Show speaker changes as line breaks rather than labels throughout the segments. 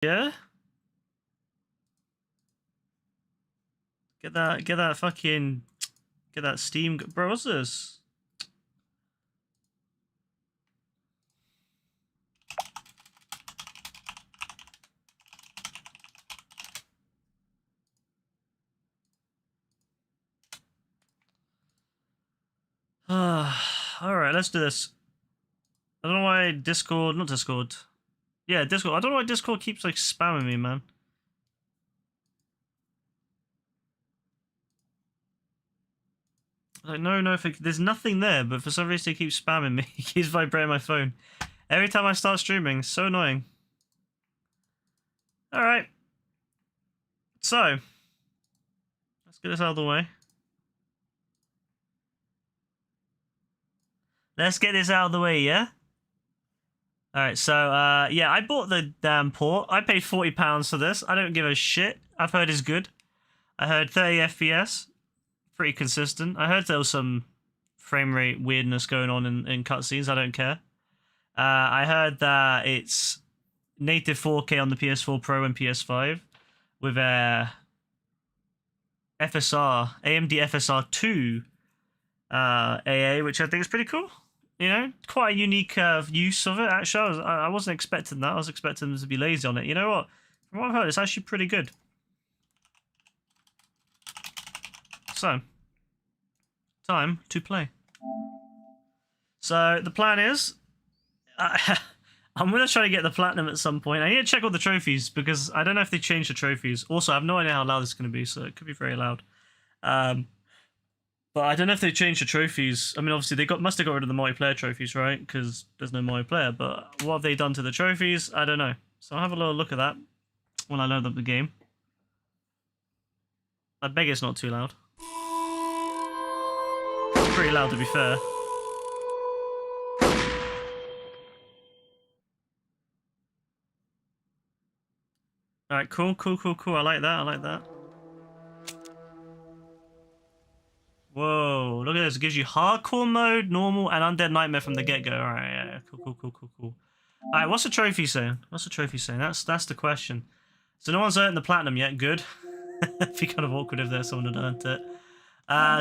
Yeah? Get that fucking... Get that Steam... Bro, what's this? Alright, let's do this. I don't know why Discord... Not Discord. Yeah, Discord. I don't know why Discord keeps, like, spamming me, man. Like, no, there's nothing there, but for some reason it keeps spamming me. It keeps vibrating my phone. Every time I start streaming, so annoying. Alright. So, let's get this out of the way. Let's get this out of the way, yeah? Alright, so, yeah, I bought the damn port. I paid £40 for this. I don't give a shit. I've heard it's good. I heard 30 FPS. Pretty consistent. I heard there was some frame rate weirdness going on in cutscenes. I don't care. I heard that it's native 4K on the PS4 Pro and PS5 with a FSR, AMD FSR 2 AA, which I think is pretty cool. You know, quite a unique use of it. Actually, I wasn't expecting that. I was expecting them to be lazy on it. You know what? From what I've heard, it's actually pretty good. So, time to play. So, the plan is... I'm going to try to get the platinum at some point. I need to check all the trophies, because I don't know if they changed the trophies. Also, I have no idea how loud this is going to be, so it could be very loud. But I don't know if they changed the trophies. I mean, obviously, they must have got rid of the multiplayer trophies, right? Because there's no multiplayer. But what have they done to the trophies? I don't know. So I'll have a little look at that when I load up the game. I beg it's not too loud. It's pretty loud, to be fair. Alright, cool. I like that. Whoa, look at this. It gives you hardcore mode, normal, and undead nightmare from the get-go. Alright, yeah, cool. Alright, what's the trophy saying? That's the question. So no one's earned the platinum yet, good. It'd be kind of awkward if there's someone that earned it.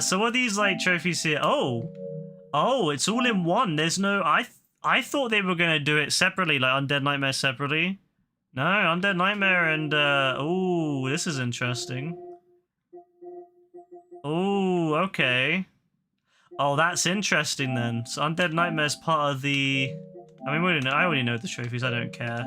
So what are these, like, trophies here? Oh, it's all in one. There's no... I thought they were going to do it separately, like Undead Nightmare separately. No, Undead Nightmare and, oh, this is interesting. Oh, okay. Oh, that's interesting then. So Undead Nightmare is part of the... I mean, I already know the trophies, I don't care.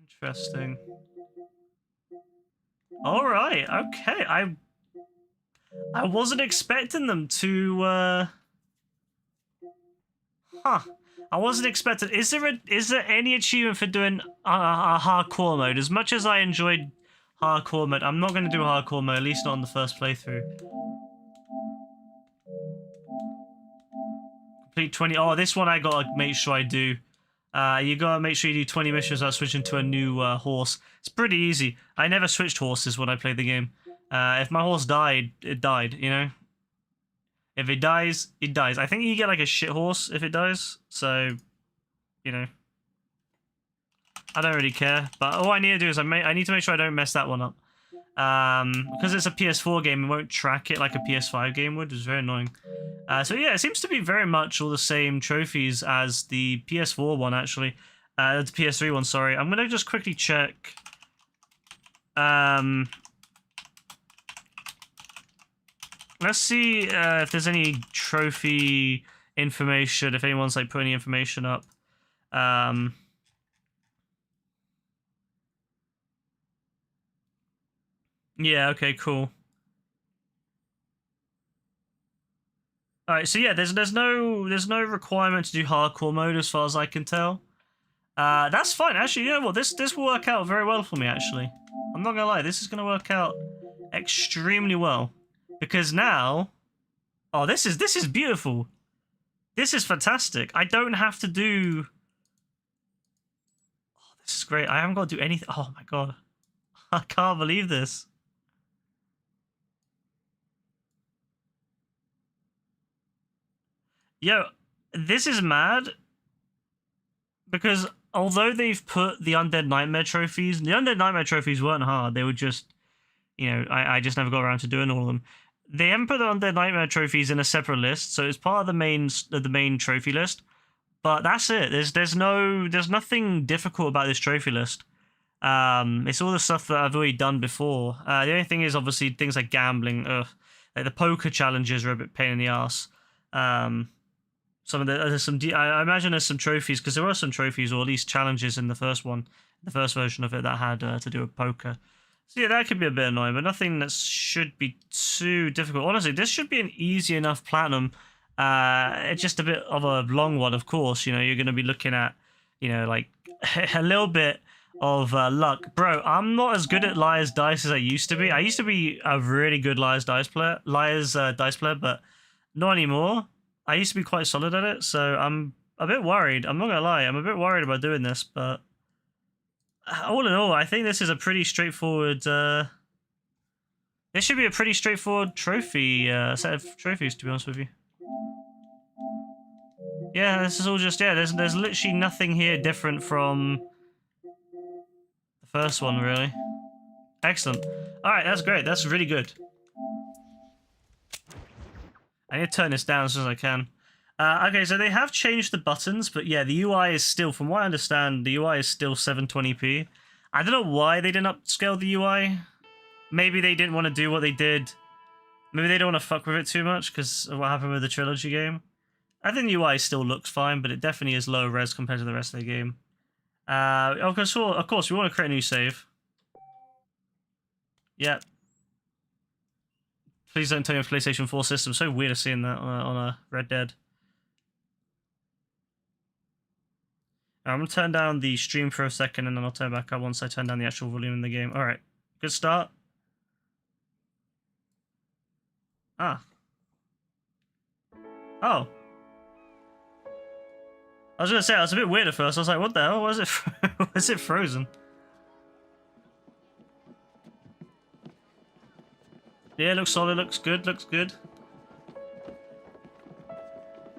Interesting. Alright, okay. I wasn't expecting them to, Huh. I wasn't expecting... Is there any achievement for doing a hardcore mode? As much as I enjoyed hardcore mode, I'm not going to do hardcore mode, at least not on the first playthrough. Complete 20... Oh, this one I gotta make sure I do. You gotta make sure you do 20 missions without switching to a new horse. It's pretty easy. I never switched horses when I played the game. If my horse died, it died, you know? If it dies, it dies. I think you get like a shit horse if it dies, so, you know. I don't really care, but all I need to do is I need to make sure I don't mess that one up. Because it's a PS4 game, it won't track it like a PS5 game would, which is very annoying. So yeah, it seems to be very much all the same trophies as the PS4 one, actually. The PS3 one, sorry. I'm gonna just quickly check. Let's see if there's any trophy information, if anyone's like put any information up. Yeah, okay, cool. Alright, so yeah, there's no requirement to do hardcore mode as far as I can tell. That's fine. Actually, you know what? This will work out very well for me, actually. I'm not gonna lie, this is gonna work out extremely well. Because now... Oh, this is beautiful. This is fantastic. I don't have to do... Oh, this is great. I haven't got to do anything. Oh my god. I can't believe this. Yo, this is mad because although they've put the Undead Nightmare trophies, the Undead Nightmare trophies weren't hard. They were just, you know, I just never got around to doing all of them. They haven't put the Undead Nightmare trophies in a separate list, so it's part of the main trophy list. But that's it. There's nothing difficult about this trophy list. It's all the stuff that I've already done before. The only thing is obviously things like gambling. Like the poker challenges are a bit pain in the ass. Some of the I imagine there's some trophies because there were some trophies or at least challenges in the first one, the first version of it that had to do with poker. So yeah, that could be a bit annoying, but nothing that should be too difficult. Honestly, this should be an easy enough platinum. It's just a bit of a long one, of course. You know, you're going to be looking at, you know, like a little bit of luck. Bro, I'm not as good at Liar's Dice as I used to be. I used to be a really good Liar's Dice player, but not anymore. I used to be quite solid at it, so I'm a bit worried. I'm not going to lie. I'm a bit worried about doing this, but all in all, I think this is a pretty straightforward... this should be a pretty straightforward trophy, set of trophies, to be honest with you. Yeah, this is all just... Yeah, there's literally nothing here different from the first one, really. Excellent. Alright, that's great. That's really good. I need to turn this down as soon as I can. Okay, so they have changed the buttons, but yeah, the UI is still, from what I understand, the UI is still 720p. I don't know why they didn't upscale the UI. Maybe they didn't want to do what they did. Maybe they don't want to fuck with it too much because of what happened with the Trilogy game. I think the UI still looks fine, but it definitely is low res compared to the rest of the game. Of course, we want to create a new save. Yeah. Please don't tell me PlayStation 4 system. So weird to seeing that on a Red Dead. I'm going to turn down the stream for a second and then I'll turn back up once I turn down the actual volume in the game. Alright, good start. Ah. Oh. I was going to say, I was a bit weird at first. I was like, what the hell? Was it frozen? Yeah, looks solid, looks good, looks good.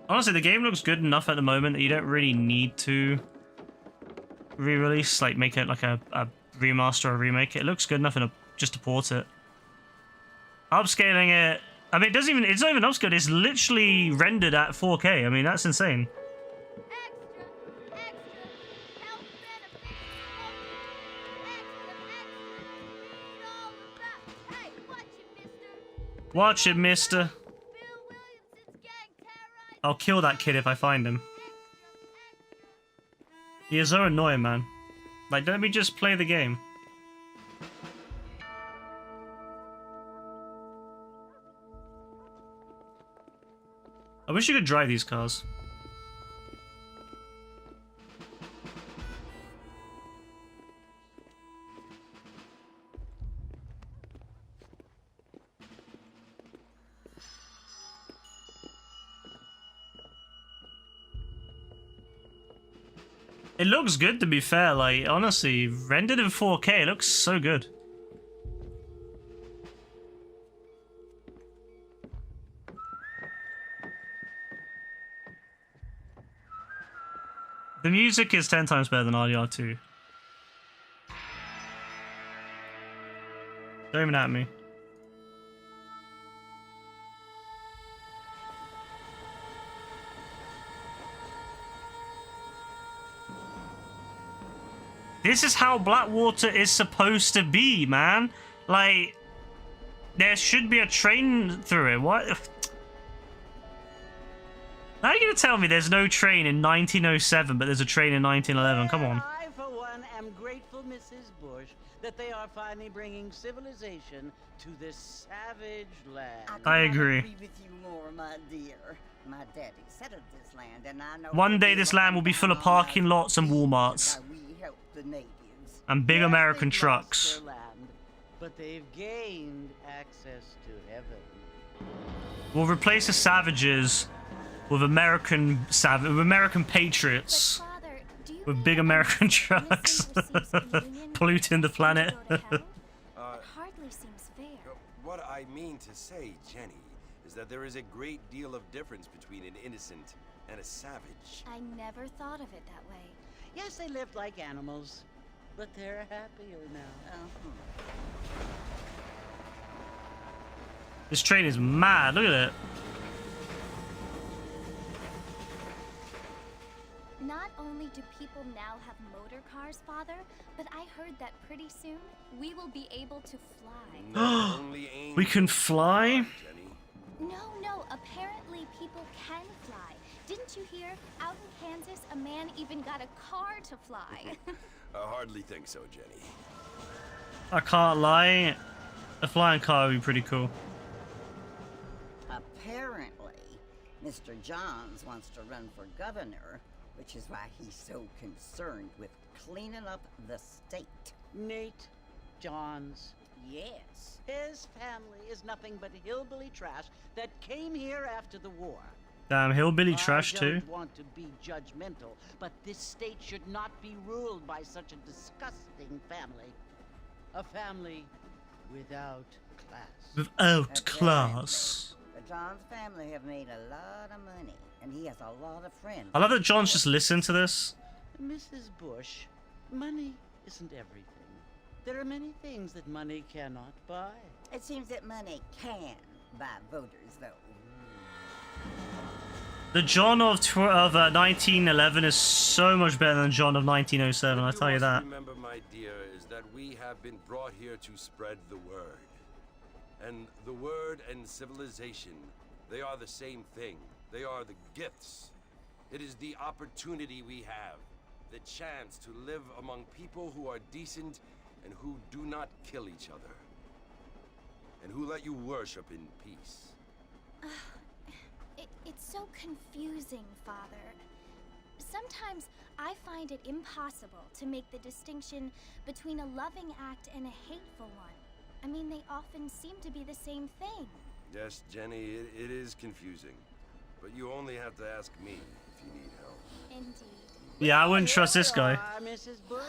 Honestly, the game looks good enough at the moment that you don't really need to re-release, like make it like a remaster or remake. It looks good enough just to port it. Upscaling it, I mean, it's not even upscaled, it's literally rendered at 4K. I mean, that's insane. Watch it, mister. I'll kill that kid if I find him. He is so annoying, man. Like, let me just play the game. I wish you could drive these cars. It looks good, to be fair, like, honestly, rendered in 4K, it looks so good. The music is 10 times better than RDR2. Don't even at me. This is how Blackwater is supposed to be, man. Like, there should be a train through it. What? How are you going to tell me there's no train in 1907, but there's a train in 1911? Come on.
I, for one, am grateful, Mrs. Bush, that they are finally bringing civilization to this savage land.
I agree.
With you more, my dear. My daddy settled this land, and I know
One day this land will be full of parking lots and Walmarts.
The natives.
And big American trucks.
Their land, but they've gained access to heaven.
We'll replace the savages with American patriots.
Father, do you
With big American trucks. Polluting the planet.
It hardly seems fair.
What I mean to say, Jenny,
is that there is a great deal of difference between an innocent and a savage.
I never thought of it that way.
Yes, they lived like animals, but they're happier now.
This train is mad. Look at it.
Not only do people now have motor cars, Father, but I heard that pretty soon we will be able to fly.
No, only
We can
angels
fly?
Jenny.
No, apparently people can fly. Didn't you hear? Out in Kansas, a man even got a car to fly.
I hardly think so, Jenny.
I can't lie. A flying car would be pretty cool.
Apparently, Mr. Johns wants to run for governor, which is why he's so concerned with cleaning up the state.
Nate Johns. Yes. His family is nothing but hillbilly trash that came here after the war.
Damn, hillbilly trash
I
too.
don't want to be judgmental, but this state should not be ruled by such a disgusting family. A family without class.
Without class.
The Johns family have made a lot of money, and he has a lot of friends.
I love that John's just listened to this.
Mrs. Bush, money isn't everything. There are many things that money cannot buy.
It seems that money can buy voters, though.
The John of 1911 is so much better than John of 1907, I tell you that.
Remember, my dear, is that we have been brought here to spread the word. And the word and civilization, they are the same thing. They are the gifts. It is the opportunity we have, the chance to live among people who are decent and who do not kill each other, and who let you worship in peace.
It's so confusing, Father. Sometimes I find it impossible to make the distinction between a loving act and a hateful one. I mean, they often seem to be the same thing.
Yes, Jenny, it is confusing. But you only have to ask me if you need help.
Indeed.
Yeah, I wouldn't trust this guy.
Mrs. Bush.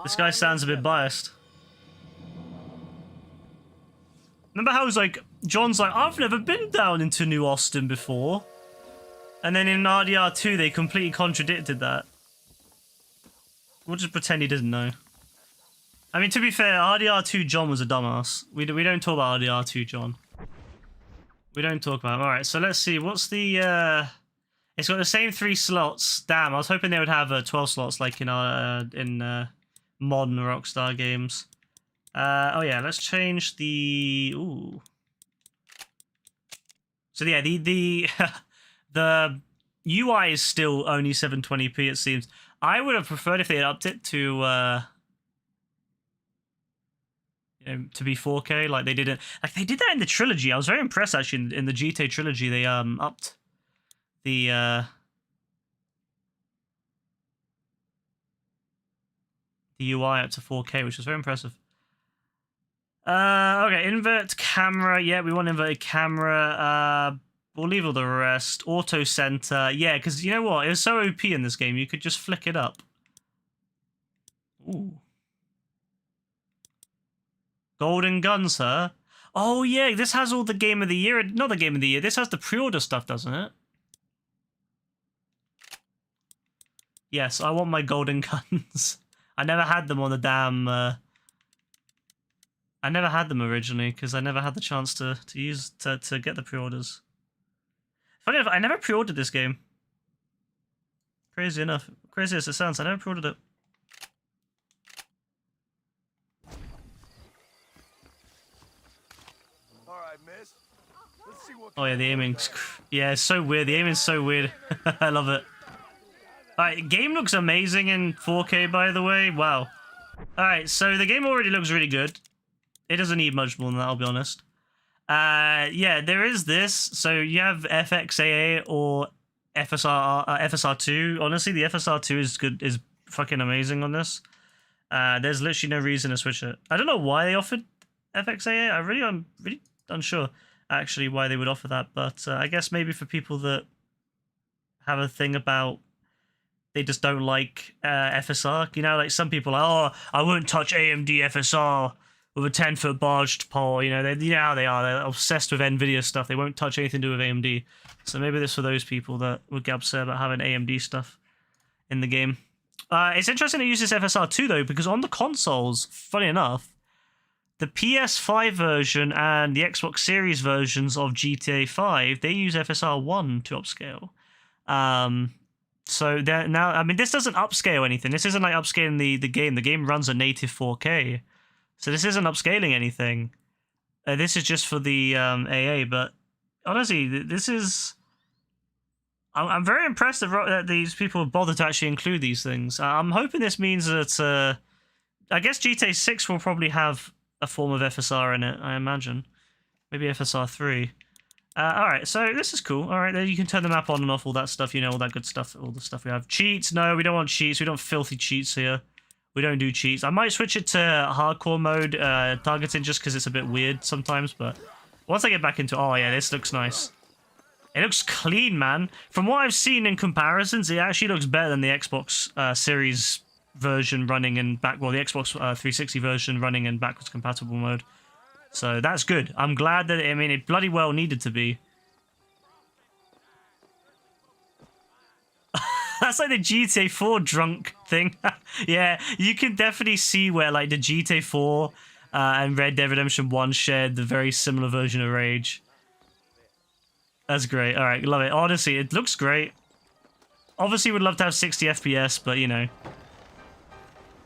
This guy sounds a bit biased. Remember how it was like, John's like, I've never been down into New Austin before. And then in RDR2, they completely contradicted that. We'll just pretend he didn't know. I mean, to be fair, RDR2 John was a dumbass. We don't talk about RDR2 John. We don't talk about him. Alright, so let's see. What's the, It's got the same 3 slots. Damn, I was hoping they would have 12 slots like in modern Rockstar games. Oh yeah, let's change the... Ooh. So yeah, the the UI is still only 720p, it seems. I would have preferred if they had upped it to you know, to be 4K, like they did it. Like they did that in the trilogy. I was very impressed actually in the GTA trilogy. They upped the UI up to 4K, which was very impressive. Okay, invert camera. Yeah, we want inverted camera. We'll leave all the rest. Auto center. Yeah, because you know what? It was so OP in this game. You could just flick it up. Ooh. Golden guns, huh? Oh, yeah, this has all the Game of the Year. Not the Game of the Year. This has the pre-order stuff, doesn't it? Yes, I want my golden guns. I never had them on the damn... I never had them originally because I never had the chance to get the pre-orders. Funny enough, I never pre-ordered this game. Crazy enough, crazy as it sounds, I never pre-ordered it.
All right, miss. Let's see what.
Oh yeah, the aiming's it's so weird. The aiming's so weird. I love it. Alright, game looks amazing in 4K, by the way. Wow. Alright, so the game already looks really good. It doesn't need much more than that, I'll be honest. Yeah, there is this. So you have FXAA or FSR2. Honestly, the FSR2 is good, is fucking amazing on this. There's literally no reason to switch it. I don't know why they offered FXAA. I'm really unsure actually why they would offer that, but I guess maybe for people that have a thing about they just don't like FSR. You know, like some people are, oh, I won't touch AMD FSR. with a 10-foot barged pole. You know how they are. They're obsessed with NVIDIA stuff. They won't touch anything to do with AMD. So maybe this for those people that would get upset about having AMD stuff in the game. It's interesting to use this FSR 2 though, because on the consoles, funny enough, the PS5 version and the Xbox Series versions of GTA 5, they use FSR 1 to upscale. So now, I mean, this doesn't upscale anything. This isn't like upscaling the game. The game runs a native 4K. So this isn't upscaling anything. This is just for the AA, but honestly, this is... I'm very impressed that these people have bothered to actually include these things. I'm hoping this means that... I guess GTA 6 will probably have a form of FSR in it, I imagine. Maybe FSR 3. Alright, so this is cool. Alright, then you can turn the map on and off, all that stuff, you know, all that good stuff, all the stuff we have. Cheats? No, we don't want cheats. We don't filthy cheats here. We don't do cheats. I might switch it to hardcore mode targeting just because it's a bit weird sometimes, but once I get back into... Oh, yeah, this looks nice. It looks clean, man. From what I've seen in comparisons, it actually looks better than the Xbox Series version running in the Xbox 360 version running in backwards compatible mode. So that's good. I'm glad that, I mean, it bloody well needed to be. That's like the GTA 4 drunk thing. Yeah, you can definitely see where like the GTA 4 and Red Dead Redemption 1 shared the very similar version of Rage. That's great. All right, love it. Honestly, it looks great. Obviously, would love to have 60 FPS, but you know,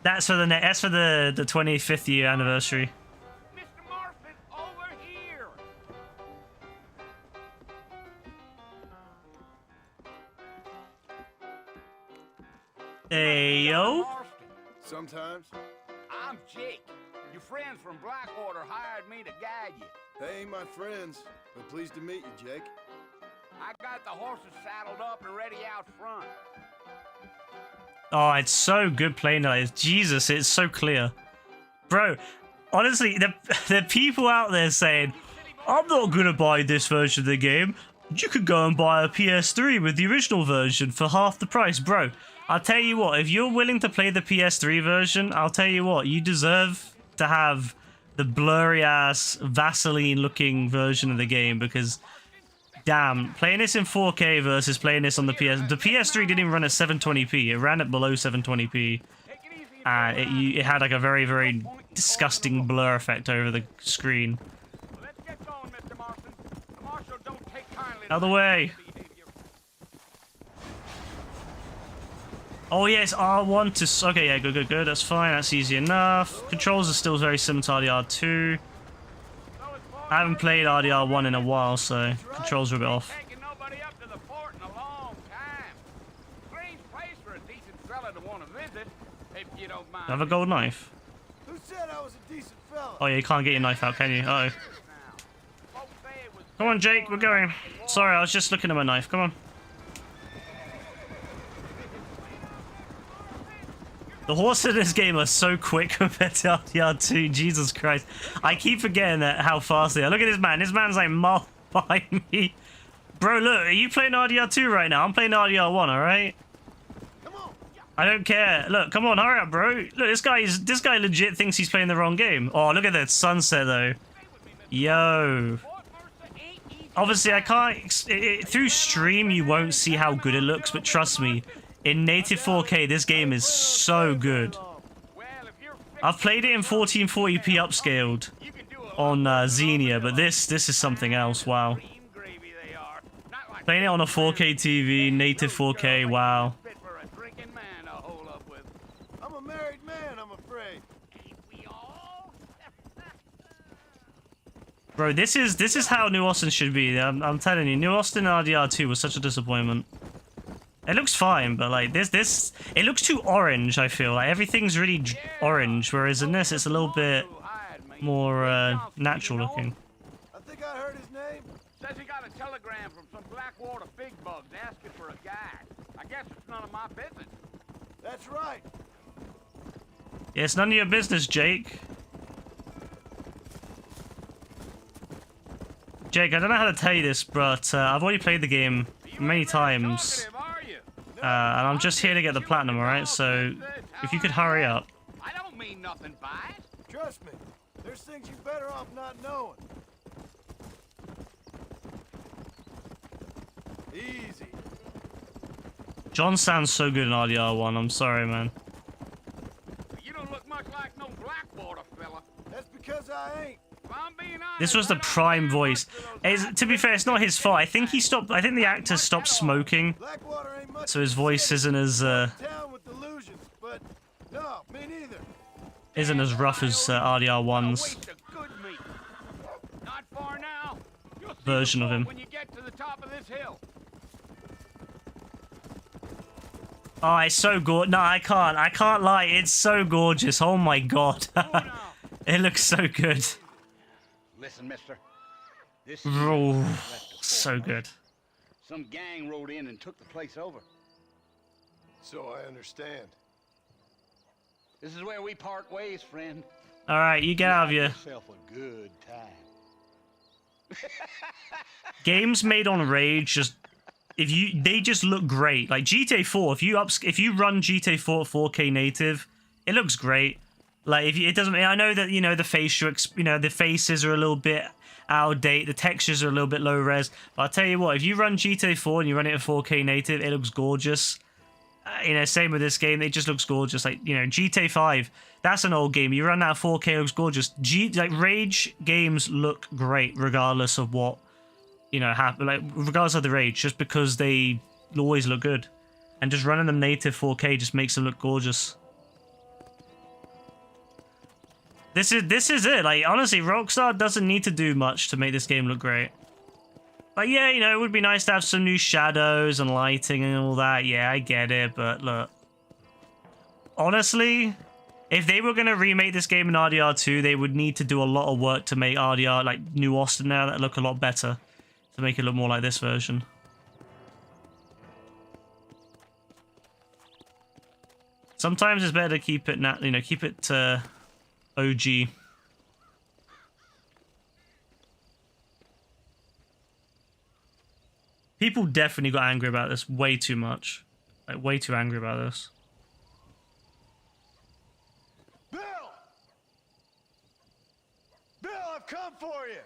that's for the 25th year anniversary.
Mr. Morphin, over here.
Hey yo.
Sometimes.
I'm Jake. Your friends from Blackwater hired me to guide you.
They ain't my friends, but pleased to meet you, Jake.
I got the horses saddled up and ready out front.
Oh, it's so good playing like this. Jesus, it's so clear. Bro, honestly, the people out there saying, I'm not going to buy this version of the game. You could go and buy a PS3 with the original version for half the price. Bro, I'll tell you what, if you're willing to play the PS3 version, I'll tell you what, you deserve to have the blurry-ass, Vaseline-looking version of the game because... Damn, playing this in 4K versus playing this on the PS... The PS3 didn't even run at 720p. It ran at below 720p. And it had like a very, very disgusting blur effect over the screen.
Let's get going, Mr. Marston. The marshal don't take kindly
Out of the way. Oh, yeah, it's R1 to... Okay, yeah, good. That's fine. That's easy enough. Controls are still very similar to RDR2. I haven't played RDR1 in a while, so controls are a bit off.
Taking nobody up to the fort in a long time. Strange place for a decent fella to want to visit, if you don't mind.
Have a gold knife.
Who said I was a decent fella?
Oh, yeah, you can't get your knife out, can you? Uh oh. Come on, Jake, we're going. Sorry, I was just looking at my knife. Come on. The horses in this game are so quick compared to RDR2. Jesus Christ. I keep forgetting how fast they are. Look at this man. This man's like miles behind me. Bro, look. Are you playing RDR2 right now? I'm playing RDR1, alright? I don't care. Look, come on. Hurry up, bro. Look, this guy legit thinks he's playing the wrong game. Oh, look at that sunset, though. Yo. Obviously, I can't... through stream, you won't see how good it looks, but trust me. In native 4K, this game is so good. I've played it in 1440p upscaled on Xenia, but this is something else. Wow. Playing it on a 4K TV, native 4K. Wow.
I'm a married man, I'm afraid.
Bro, this is how New Austin should be. I'm telling you, New Austin RDR2 was such a disappointment. It looks fine, but like this, it looks too orange. I feel like everything's really orange, whereas in this, it's a little bit more natural looking.
I think I heard his name.
Says he got a telegram from some Blackwater big bugs asking for a guide. I guess it's none of my business.
That's right.
Yeah, it's none of your business, Jake. Jake, I don't know how to tell you this, but I've already played the game many times. And I'm just here to get the platinum, alright? So, if you could hurry up.
I don't mean nothing by it.
Trust me. There's things you better off not knowing. Easy.
John sounds so good in RDR1. I'm sorry, man.
You don't look much like no Blackwater fella.
That's because I ain't.
If I'm being honest,
This was the
I don't
prime
care
voice.
much for those
To be fair, it's not his fault. I think he stopped. I think the actor stopped smoking,
Blackwater ain't much
so his
of a
voice
city.
isn't as
Town with delusions, but no, me neither.
rough as RDR1's
waste of good meat. Not far now. You'll see
version
the
of
boat
him.
when you get to the top of this hill.
Oh, it's so gorgeous. No, I can't lie. It's so gorgeous. Oh my god.
Oh, no.
It looks so good.
Listen, mister. This is
Oh,
left of
so
Fort
good.
Some gang rode in and took the place over.
So I understand.
This is where we part ways, friend.
All right, you get out of here.
Yourself a good time.
Games made on Rage they just look great. Like GTA 4, if you run GTA 4 at 4K native, it looks great. Like it doesn't. I know that the facial, the faces are a little bit out of date. The textures are a little bit low res. But I'll tell you what, if you run GTA 4 and you run it at 4K native, it looks gorgeous. Same with this game. It just looks gorgeous. Like GTA 5, that's an old game. You run that at 4K, it looks gorgeous. Rage games look great regardless of what happen. Like regardless of the Rage, just because they always look good, and just running them native 4K just makes them look gorgeous. This is it. Like honestly, Rockstar doesn't need to do much to make this game look great. Like yeah, it would be nice to have some new shadows and lighting and all that. Yeah, I get it, but look, honestly, if they were gonna remake this game in RDR2, they would need to do a lot of work to make RDR like New Austin now that look a lot better, to make it look more like this version. Sometimes it's better to keep it keep it OG. People definitely got angry about this way too much. Like, way too angry about this.
Bill! Bill, I've come for you!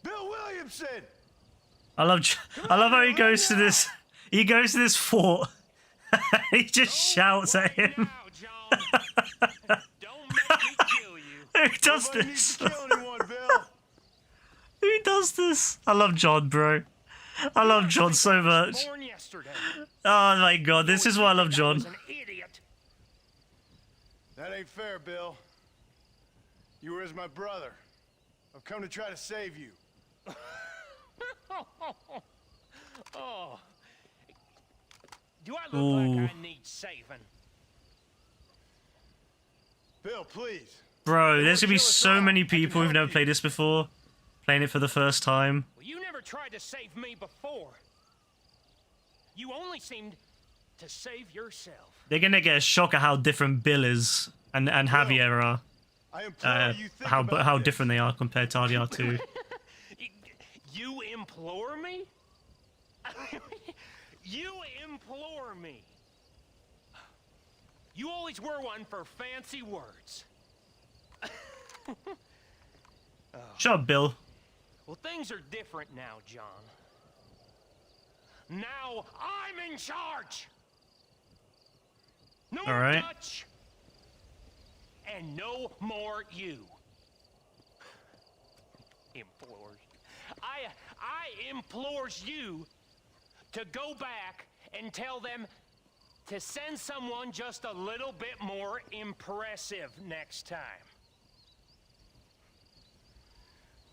Bill Williamson!
I love how he goes to this. He goes to this fort. He just shouts at him. Who does
Nobody needs
this?
to kill anyone, Bill.
Who does this? I love John, bro. I love John so much.
Born yesterday.
Oh my god, this is why I love John.
Was an idiot.
That ain't fair, Bill. You were as my brother. I've come to try to save you.
Oh. Do I look
Ooh.
like I need saving?
Bill, please.
Bro, there's gonna be so many people who've never played this before, playing it for the first time.
Well, you never tried to save me before. You only seemed to save yourself.
They're gonna get a shock at how different Bill is and Javier are.
I implore you think about
How
this.
different they are compared to RDR2.
You implore me? You implore me. You always were one for fancy words.
Shut up, Bill.
Well, things are different now, John. Now I'm in charge. No more
right.
Dutch. And no more you. Implores. I implores you to go back and tell them to send someone just a little bit more impressive next time.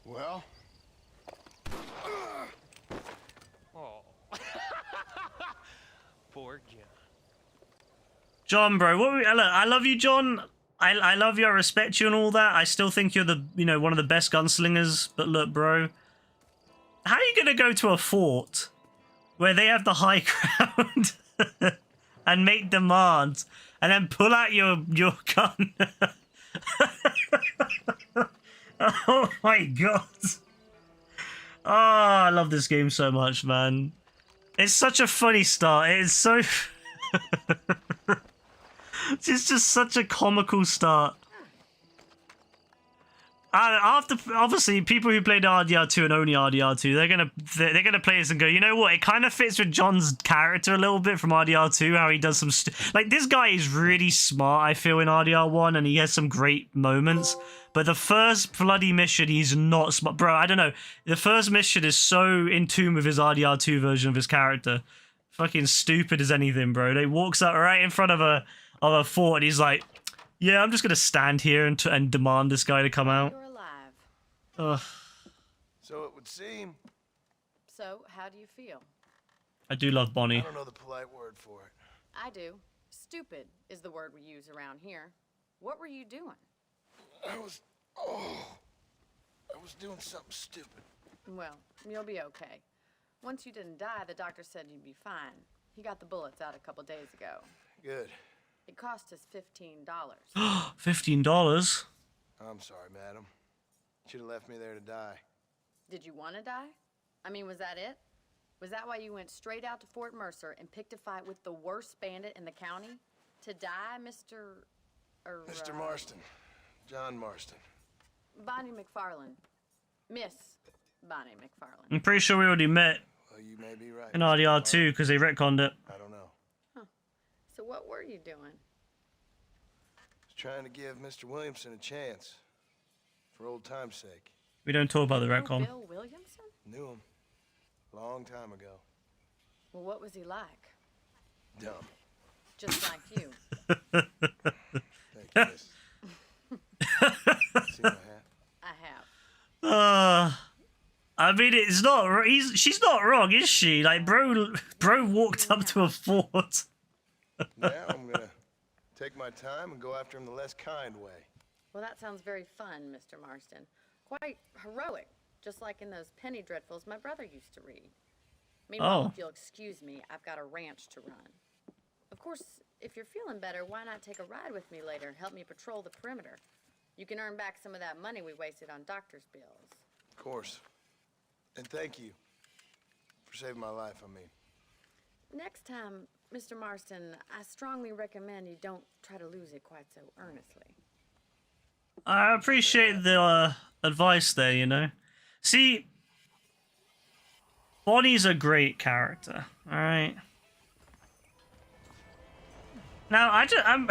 Well,
Oh. Poor John.
John, bro, look, I love you, John. I love you, I respect you and all that. I still think you're the, one of the best gunslingers. But look, bro, how are you gonna go to a fort where they have the high ground and make demands and then pull out your gun? Oh my god. Oh, I love this game so much, man. It's such a funny start. It's so... It's just such a comical start. After, obviously, people who played RDR2 and only RDR2, they're gonna play this and go, you know what? It kind of fits with John's character a little bit from RDR2, how he does some like, this guy is really smart, I feel, in RDR1, and he has some great moments. But the first bloody mission, he's not smart, bro. I don't know. The first mission is so in tune with his RDR2 version of his character. Fucking stupid as anything, bro. He walks up right in front of a fort, and he's like, yeah, I'm just gonna stand here and demand this guy to come out.
You're alive.
Ugh.
So it would seem.
So, how do you feel?
I do love Bonnie.
I don't know the polite word for it.
I do. Stupid is the word we use around here. What were you doing?
I was doing something stupid.
Well, you'll be okay. Once you didn't die, the doctor said you'd be fine. He got the bullets out a couple days ago.
Good.
It cost us $15.
$15?
I'm sorry, madam. Should have left me there to die.
Did you want to die? I mean, was that it? Was that why you went straight out to Fort Mercer and picked a fight with the worst bandit in the county? To die, Mr.
Mr. Marston. John Marston.
Bonnie McFarland. Miss Bonnie McFarland.
I'm pretty sure we already met
Well, you may be right.
in RDR2 because they retconned it.
I don't know.
So what were you doing?
Was trying to give Mr. Williamson a chance. For old time's sake.
We don't talk about the
You know
retcon.
Bill Williamson?
Knew him. Long time ago.
Well, what was he like?
Dumb.
Just like you.
Thank you, miss. See my hat?
I have.
I mean, it's not. She's not wrong, is she? Like, bro walked up to a fort.
Now I'm gonna take my time and go after him the less kind way.
Well, that sounds very fun, Mr. Marston. Quite heroic, just like in those penny dreadfuls my brother used to read. Meanwhile,
Oh.
if you'll excuse me, I've got a ranch to run. Of course, if you're feeling better, why not take a ride with me later and help me patrol the perimeter? You can earn back some of that money we wasted on doctor's bills.
Of course. And thank you for saving my life, I mean.
Next time, Mr. Marston, I strongly recommend you don't try to lose it quite so earnestly.
I appreciate the advice there, you know. See, Bonnie's a great character, all right. Now, I'm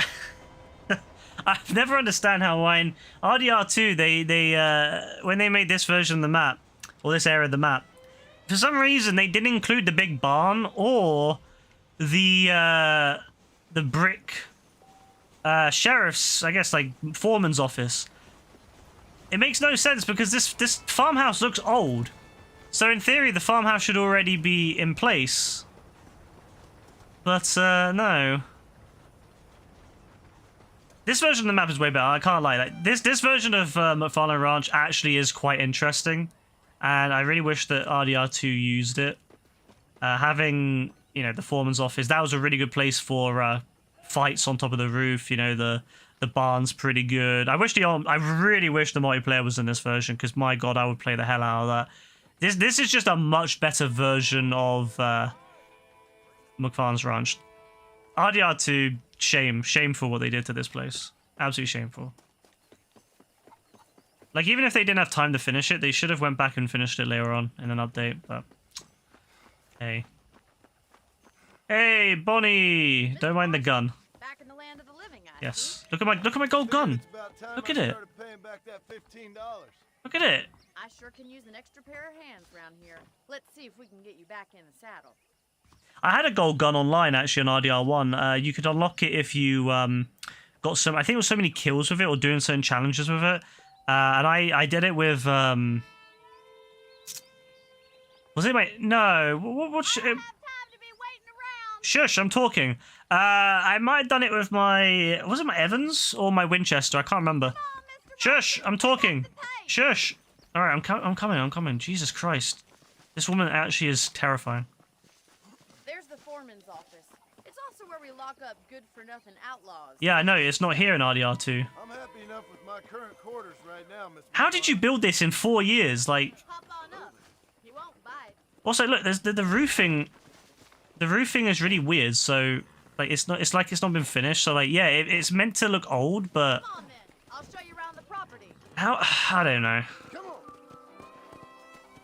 I've never understand how in RDR2 they when they made this version of the map or this area of the map, for some reason they didn't include the big barn or the brick sheriff's, I guess, like foreman's office. It makes no sense because this farmhouse looks old. So in theory the farmhouse should already be in place. But no. This version of the map is way better, I can't lie. Like, this version of McFarlane Ranch actually is quite interesting. And I really wish that RDR2 used it. Having, you know, the foreman's office, that was a really good place for fights on top of the roof. You know, the barn's pretty good. I really wish the multiplayer was in this version, because my god, I would play the hell out of that. This is just a much better version of McFarlane's Ranch. RDR2, shameful what they did to this place. Absolutely shameful. Like, even if they didn't have time to finish it, they should have went back and finished it later on in an update, but hey. Hey, Bonnie! Don't mind the gun.
Back in the land of the living, I
Yes. Look at my gold gun. Look at it.
Paying back that $15.
Look at it.
I sure can use an extra pair of hands around here. Let's see if we can get you back in the saddle.
I had a gold gun online actually on RDR1. You could unlock it if you got some. I think it was so many kills with it or doing certain challenges with it. And I did it with. Was it my no? What
I don't have time to be waiting around.
Shush! I'm talking. I might have done it with my. Was it my Evans or my Winchester? I can't remember. Shush! I'm talking. Shush! All right, I'm coming. Jesus Christ! This woman actually is terrifying.
There's the foreman's office. It's also where we lock up good-for-nothing outlaws.
Yeah, I know. It's not here in RDR2.
I'm happy enough with my current quarters right now, Miss.
How did you build this in 4 years? Like,
Hop on up. He won't bite.
also look, there's the roofing. The roofing is really weird. So Like it's not. It's like it's not been finished. So like yeah, it's meant to look old, but
Come on, then. I'll show you around the property.
how I don't know.
Come on.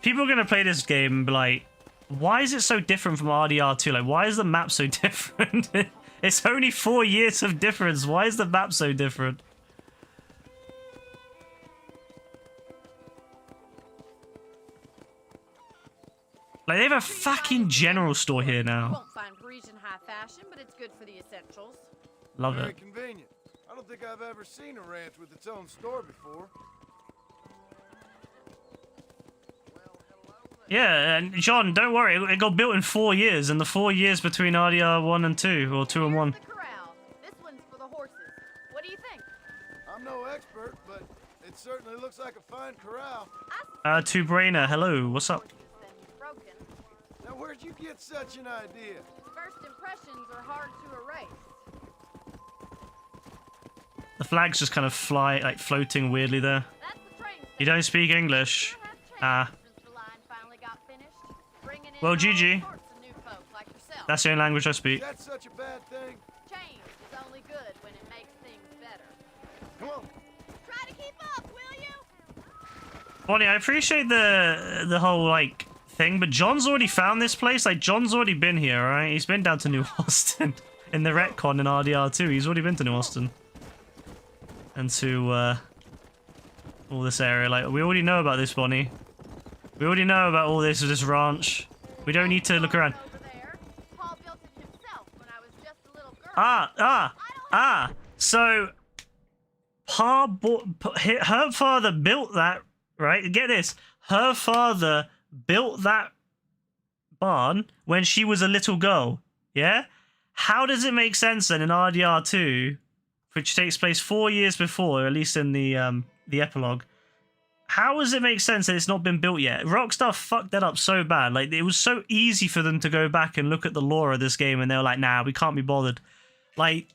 People are gonna play this game and be like, why is it so different from RDR2? Like, why is the map so different? It's only 4 years of difference. Why is the map so different? Like, they have a fucking general store here
You
now.
won't find Parisian high fashion, but it's good for the essentials.
Love
Very
it.
convenient. I don't think I've ever seen a ranch with its own store before.
Yeah, and John, don't worry. It got built in 4 years, and the 4 years between RDR1 and 2, or 2 and 1.
Here's the corral. This one's for the horses. What do you think?
I'm no expert, but it certainly looks like a fine corral.
Two-brainer, hello, what's up?
Horses been broken.
Now, where'd you get such an idea?
First impressions are hard to erase.
The flag's just kind of floating weirdly there.
That's the train
You don't speak English.
sure has changed
Ah.
since the line finally got finished. Bringing in
Well,
all
GG.
sorts of new folk like yourself.
That's the only language I
Is
speak.
that such a bad thing?
Change is only good when it makes things better.
Come on.
Try to keep up, will you?
Bonnie, I appreciate the whole, like, thing, but John's already found this place. Like, John's already been here, right? He's been down to New Austin. In the retcon in RDR2, he's already been to New Austin. And to, all this area. Like, we already know about this, Bonnie. We already know about all this ranch. We don't need to look around.
Over there. Paul built it himself when I was just a little girl.
So, her father built that, right? Get this. Her father built that barn when she was a little girl, yeah? How does it make sense then in RDR2, which takes place 4 years before, at least in the epilogue, how does it make sense that it's not been built yet? Rockstar fucked that up so bad. Like, it was so easy for them to go back and look at the lore of this game, and they were like, nah, we can't be bothered. Like,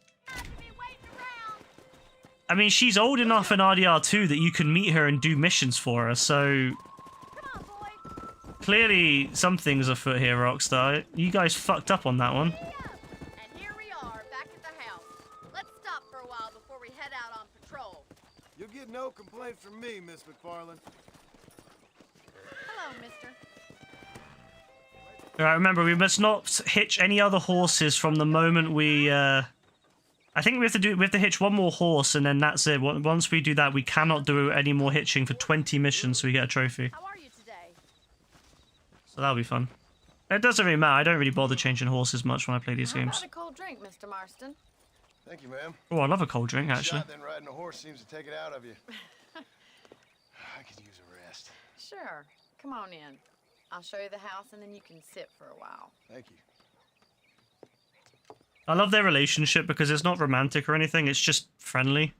I mean, she's old enough in RDR2 that you can meet her and do missions for her, so
Come on, boy.
clearly something's afoot here, Rockstar. You guys fucked up on that one.
And here we are, back at the house. Let's stop for a while before we head out on patrol.
You'll get no complaint from me, Miss McFarland.
Hello, mister.
Alright, remember, we must not hitch any other horses from the moment we, I think we have to hitch one more horse, and then that's it. Once we do that, we cannot do any more hitching for 20 missions so we get a trophy.
How are you today?
So that'll be fun. It doesn't really matter. I don't really bother changing horses much when I play these
How
games.
about a cold drink, Mr. Marston?
Thank you, ma'am.
Oh, I love a cold drink, actually.
Shot, then riding a horse seems to take it out of you. I could use a rest.
Sure. Come on in. I'll show you the house, and then you can sit for a while.
Thank you.
I love their relationship because it's not romantic or anything. It's just friendly.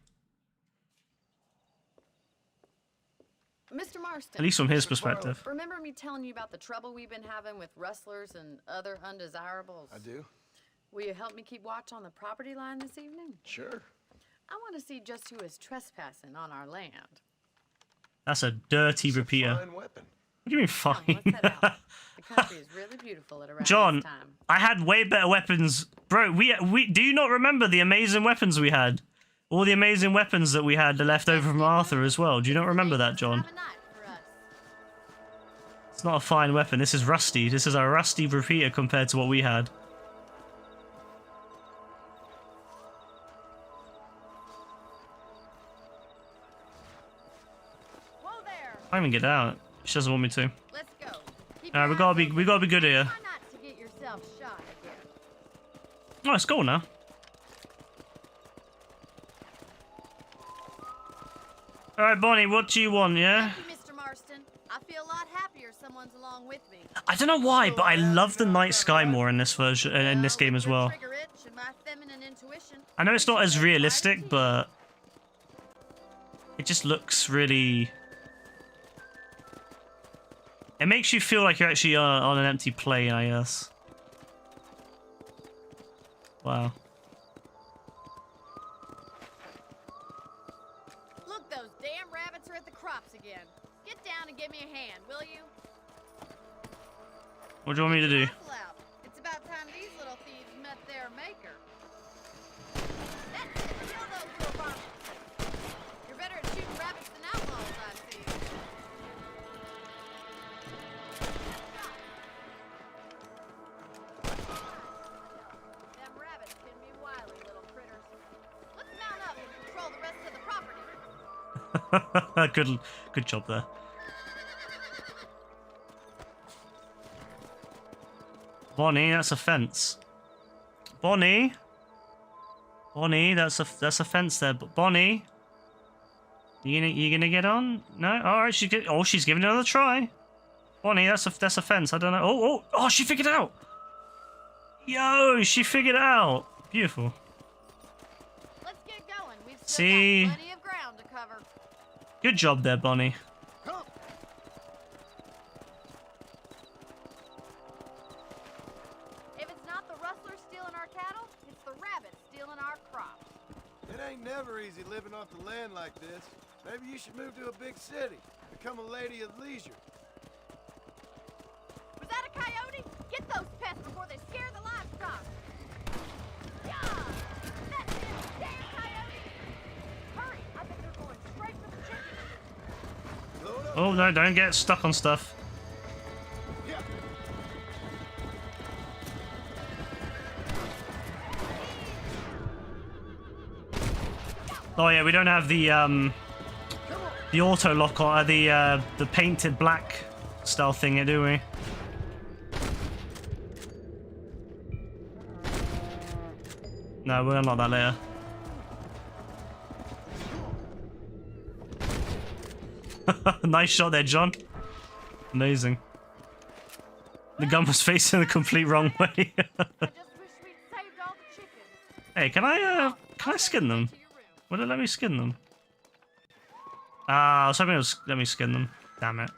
Mr. Marston.
At least from his
Mr.
perspective.
Remember me telling you about the trouble we've been having with rustlers and other undesirables?
I do.
Will you help me keep watch on the property line this evening?
Sure.
I want to see just who is trespassing on our land.
That's a dirty repeater.
Fine weapon.
What do you mean
Come on,
fine?
let's head out. The country is really beautiful at around
John,
this time.
I had way better weapons. Bro, we do you not remember the amazing weapons we had? All the amazing weapons that we had left over from Arthur as well. Do you not remember that, John?
Have a night for us.
It's not a fine weapon. This is rusty. This is a rusty repeater compared to what we had.
Whoa there.
I can't even get out. She doesn't want me to.
Let's go. Keep
Alright,
your eyes
we gotta be good here.
open. Try not to get yourself shot again.
Oh, it's cool now. Alright, Bonnie, what do you want, yeah?
Thank you, Mr. Marston. I feel a lot happier someone's along with me.
I don't know why, but I love the night sky more in this version, in this game as
Your
well.
trigger itch and my feminine intuition.
I know it's not as
Right
realistic,
to
but it just looks really... It makes you feel like you're actually on an empty plane, I guess. Wow.
Look, those damn rabbits are at the crops again. Get down and give me a hand, will you?
What do you want me to do?
Rifle out. It's about time these little thieves met their maker.
Good job there. Bonnie, that's a fence. Bonnie, that's a fence there. But Bonnie, you gonna get on? No. All right, she's giving it another try. Bonnie, that's a fence. I don't know. Oh, she figured it out. Yo, she figured it out. Beautiful.
Let's get going. We've still
See?
got plenty of ground to cover.
Good job there, Bonnie.
If it's not the rustlers stealing our cattle, it's the rabbits stealing our crops.
It ain't never easy living off the land like this. Maybe you should move to a big city. Become a lady of leisure.
Was that a coyote? Get those pests before they scare the livestock. Yeah! That's it! Damn coyote! Hurry! I bet they're going straight for the chickens.
Load up.
Oh no, don't get stuck on stuff.
Yeah.
Oh yeah, we don't have the auto lock on the painted black style thing here, do we? No, we'll unlock that later. Nice shot there, John. Amazing. The gun was facing the complete wrong way.
I just wish we'd saved all the chickens.
Hey, can I skin them?
To your room.
Would it let me skin them? Ah, I was hoping it would let me skin them. Damn it.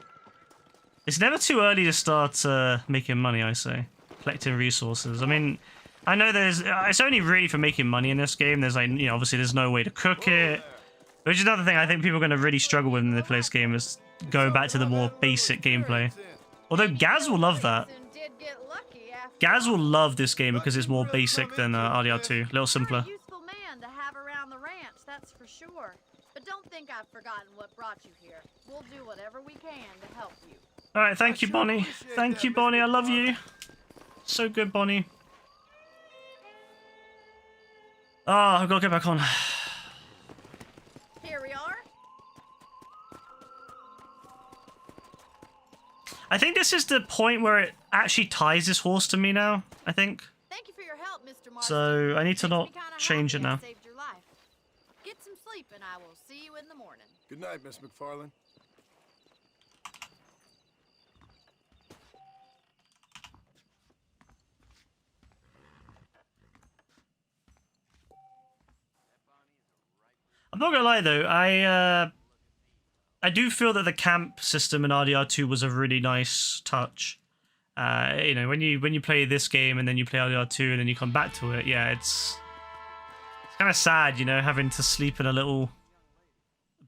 It's never too early to start making money, I say. Collecting resources. I mean, I know it's only really for making money in this game. There's like, you know, obviously there's no way to cook it. Which is another thing I think people are going to really struggle with when they play this game, is going back to the more basic gameplay. Although Gaz will love that.
And did get lucky after
Gaz
all.
will love this game because it's more basic than RDR2. A little simpler.
You're a useful man to have around the ranch, that's for sure. But don't think I've forgotten what brought you here. We'll do whatever we can to help you.
Alright, thank you, Bonnie. Thank you, Bonnie. I love you. So good, Bonnie. Ah, I've got to get back on.
Here we are.
I think this is the point where it actually ties this horse to me now, I think.
Thank you for your help, Mr. Marston.
So I need to
Makes me
not
kinda
change it
happy I
now.
saved your life. Get some sleep and I will see you in the morning.
Good night, Miss McFarland.
I'm not gonna lie though, I do feel that the camp system in RDR2 was a really nice touch. You know, when you play this game and then you play RDR2 and then you come back to it, yeah, it's kind of sad, you know, having to sleep in a little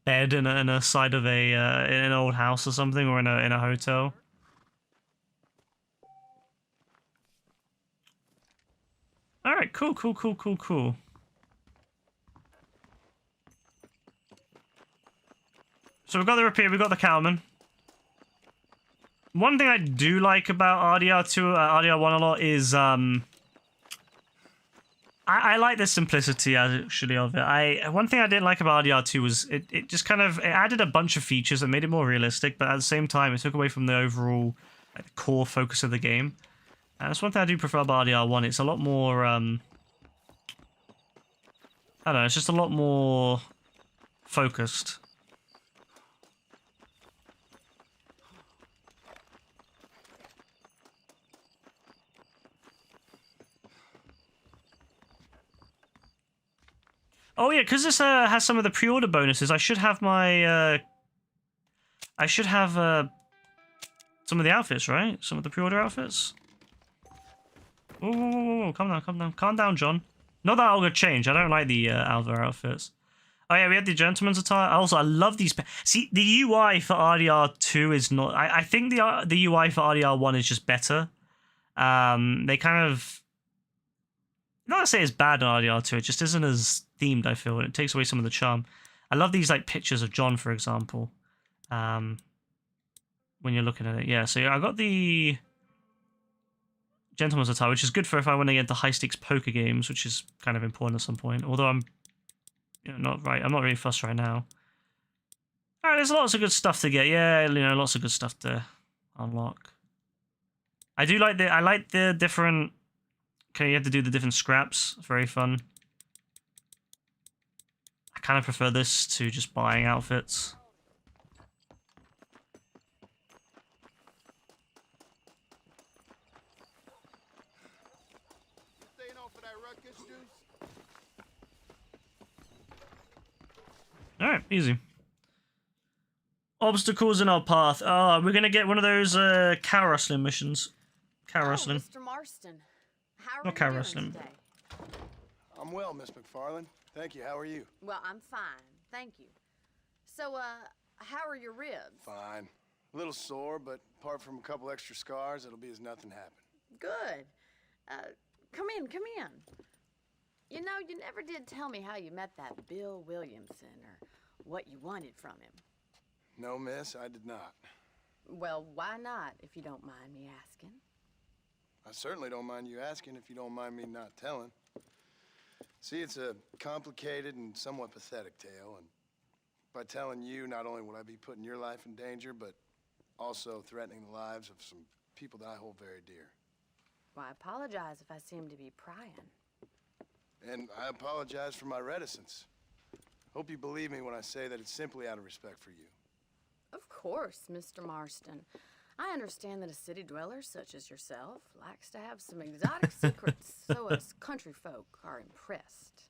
bed in a side of a in an old house or something, or in a hotel. All right, cool. So we've got the repair, we've got the cowman. One thing I do like about RDR2, RDR1 a lot is I like the simplicity actually of it. One thing I didn't like about RDR2 was it just kind of, it added a bunch of features that made it more realistic, but at the same time it took away from the overall like, core focus of the game. And that's one thing I do prefer about RDR1. It's a lot more I don't know, it's just a lot more focused. Oh yeah, because this has some of the pre-order bonuses. I should have my some of the outfits, right? Some of the pre-order outfits. Whoa, calm down, John. Not that I'm gonna change. I don't like the Alva outfits. Oh yeah, we had the gentleman's attire. Also, I love these. See, the UI for RDR2 is not. I think the UI for RDR1 is just better. They kind of. Not to say it's bad on RDR2, it just isn't as themed, I feel, and it takes away some of the charm. I love these like pictures of John, for example. When you're looking at it. Yeah, so I got the gentleman's attire, which is good for if I want to get into high-stakes poker games, which is kind of important at some point. Although I'm not really fussed right now. Alright, there's lots of good stuff to get. Yeah, you know, lots of good stuff to unlock. I like the different... Okay, you have to do the different scraps. Very fun. I kind of prefer this to just buying outfits.
Staying off of that ruckus juice?
Alright, easy. Obstacles in our path. Oh, we're gonna get one of those cow wrestling missions. Cow wrestling.
Mr. Marston, how are
Not
you
cow
doing
wrestling.
today?
I'm well, Miss McFarland. Thank you. How are you?
Well, I'm fine, thank you. So, how are your ribs?
Fine. A little sore, but apart from a couple extra scars, it'll be as nothing happened.
Good. Come in, come in. You know, you never did tell me how you met that Bill Williamson or what you wanted from him.
No, miss, I did not.
Well, why not, if you don't mind me asking?
I certainly don't mind you asking if you don't mind me not telling. See, it's a complicated and somewhat pathetic tale, and by telling you, not only would I be putting your life in danger, but also threatening the lives of some people that I hold very dear.
Well, I apologize if I seem to be prying.
And I apologize for my reticence. Hope you believe me when I say that it's simply out of respect for you.
Of course, Mr. Marston. I understand that a city dweller such as yourself likes to have some exotic secrets so us country folk are impressed.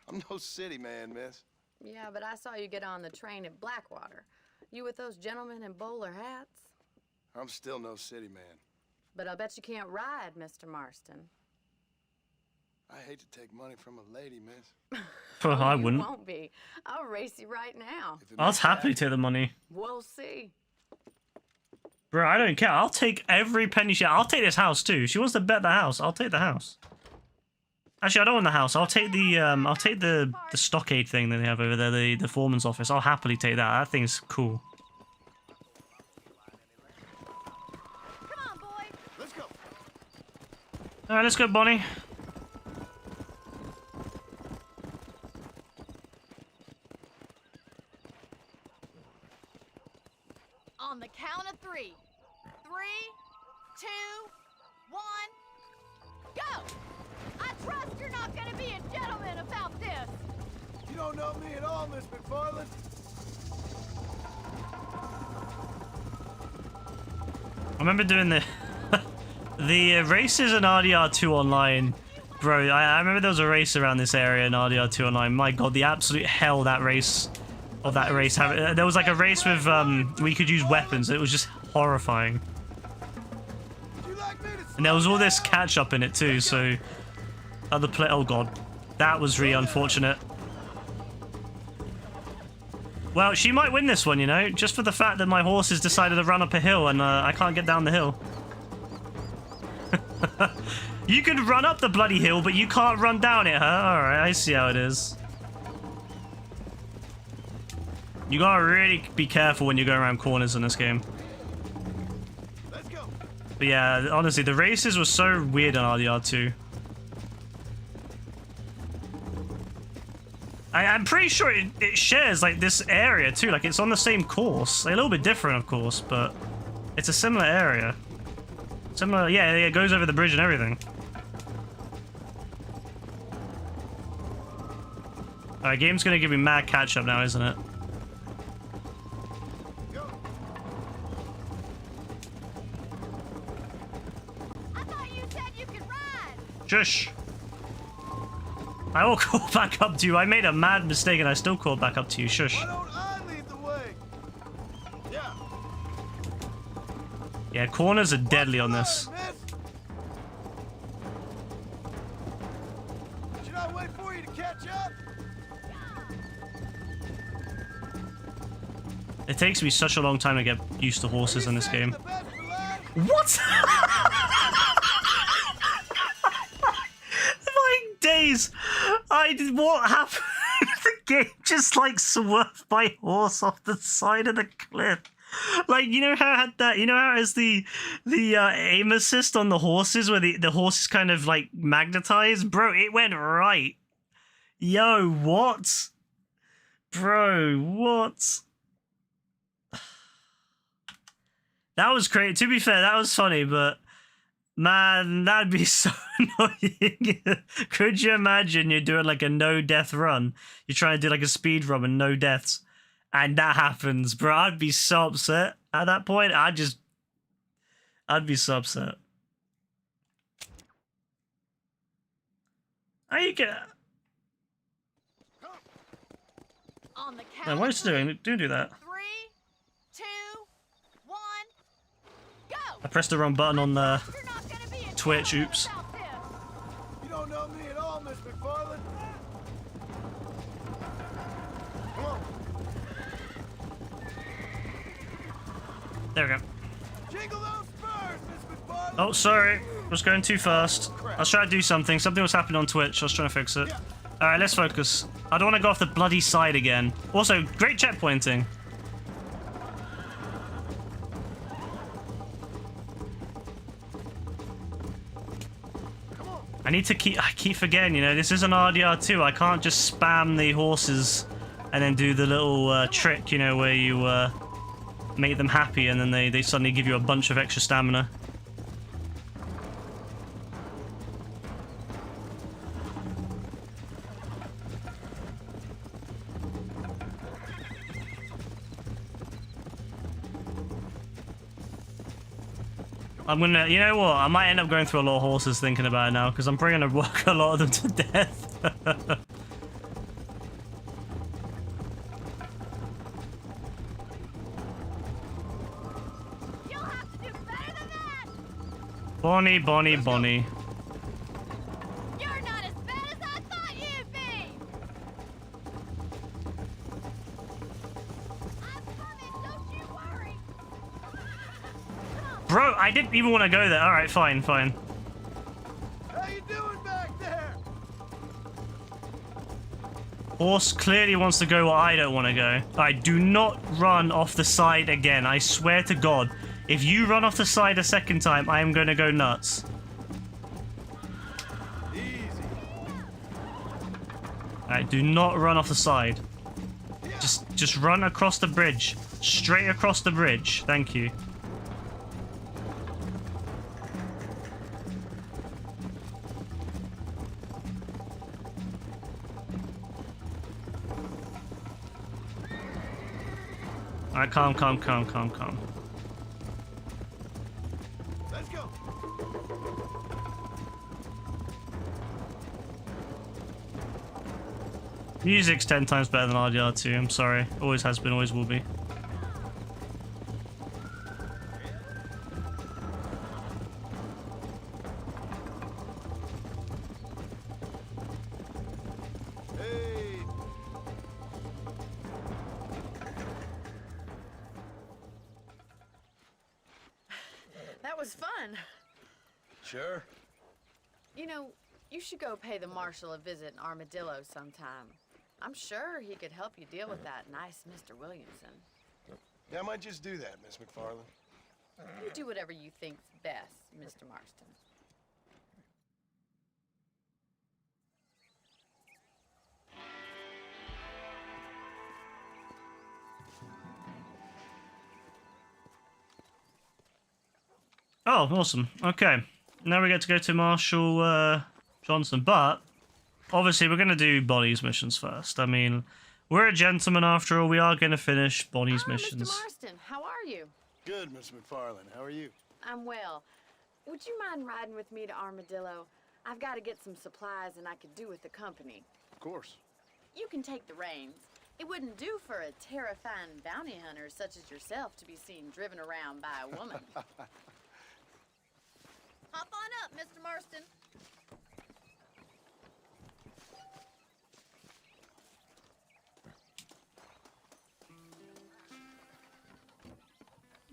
I'm no city man, miss.
Yeah, but I saw you get on the train at Blackwater. You with those gentlemen in bowler hats?
I'm still no city man.
But I'll bet you can't ride, Mr. Marston.
I hate to take money from a lady, miss.
Well, I
You
wouldn't.
won't be. I'll race you right now.
If it
I'll
makes you
happily
happy.
take the money.
We'll see.
Bro, I don't care. I'll take every penny she... I'll take this house, too. She wants to bet the house. I'll take the house. Actually, I don't want the house. I'll take the stockade thing that they have over there, the foreman's office. I'll happily take that. That thing's cool.
Come on, boy.
Let's go.
Alright, let's go, Bonnie.
On the count of 3. 3, 2, 1, go! I trust you're not gonna be a gentleman about this.
You don't know me at all, Miss McFarland.
I remember doing the races in RDR2 online. Bro, I remember there was a race around this area in RDR2 online. My god, the absolute hell that race... Of that race, there was like a race with where you could use weapons. It was just horrifying, and there was all this catch up in it too. So, other play. Oh god, that was really unfortunate. Well, she might win this one, you know, just for the fact that my horse has decided to run up a hill and I can't get down the hill. You could run up the bloody hill, but you can't run down it, huh? All right, I see how it is. You gotta really be careful when you're going around corners in this game.
Let's go.
But yeah, honestly, the races were so weird on RDR2. I'm pretty sure it shares, like, this area, too. Like, it's on the same course. A little bit different, of course, but it's a similar area. Similar, yeah, it goes over the bridge and everything. Alright, game's gonna give me mad catch-up now, isn't it? Shush! I will call back up to you. I made a mad mistake and I still called back up to you. Shush.
Why don't I lead the way? Yeah.
Yeah, corners are deadly on this.
Should I wait for you to catch up?
It takes me such a long time to get used to horses in this game. What? Days, what happened? The game just like swerved my horse off the side of the cliff. Like, you know how it had that, you know how it has the aim assist on the horses where the horse is kind of like magnetized? Bro, it went right. Yo, what? Bro, what? That was great. To be fair, that was funny, but man, that'd be so annoying. Could you imagine you're doing like a no-death run? You're trying to do like a speed run and no deaths, and that happens, bro. I'd be so upset at that point. I'd be so upset. How you get?
On the count
No, what
of
is it doing? Do that.
3, 2, 1, go!
I pressed the wrong button on the
You're not gonna be a
Twitch.
coward
Oops.
without this.
You don't know me at all, Miss McFarland. Come on.
There we go.
Jingle those spurs, Miss McFarland.
Oh, sorry. I was going too fast. I was trying to do something. Something was happening on Twitch. I was trying to fix it. Alright, let's focus. I don't want to go off the bloody side again. Also, great checkpointing. I keep forgetting, you know, this is an RDR2. I can't just spam the horses and then do the little trick, you know, where you make them happy and then they suddenly give you a bunch of extra stamina. I'm gonna, you know what? I might end up going through a lot of horses thinking about it now, because I'm probably gonna work a lot of them to death.
You'll have to do better than that.
Bonnie, Bonnie, Bonnie.
You're not as bad as I thought you'd be. I'm coming, don't you worry.
Bro, I didn't even want to go there. Alright, fine, fine.
How you doing back there?
Horse clearly wants to go where I don't want to go. Alright, do not run off the side again. I swear to God. If you run off the side a second time, I am going to go nuts.
Easy.
Alright, do not run off the side. Just run across the bridge. Straight across the bridge. Thank you. Alright, calm, calm, calm, calm, calm.
Let's go.
Music's 10 times better than RDR2, I'm sorry. Always has been, always will be.
Hey.
That was fun.
Sure.
You know, you should go pay the marshal a visit in Armadillo sometime. I'm sure he could help you deal with that nice Mr. Williamson.
Yeah, I might just do that, Miss McFarland.
You do whatever you think's best, Mr. Marston.
Oh, awesome. Okay. Now we get to go to Marshal Johnson, but obviously we're going to do Bonnie's missions first. I mean, we're a gentleman after all. We are going to finish Bonnie's missions.
Mr. Marston, how are you?
Good, Miss McFarland. How are you?
I'm well. Would you mind riding with me to Armadillo? I've got to get some supplies and I could do with the company.
Of course.
You can take the reins. It wouldn't do for a terrifying bounty hunter such as yourself to be seen driven around by a woman. Hop on up, Mr. Marston.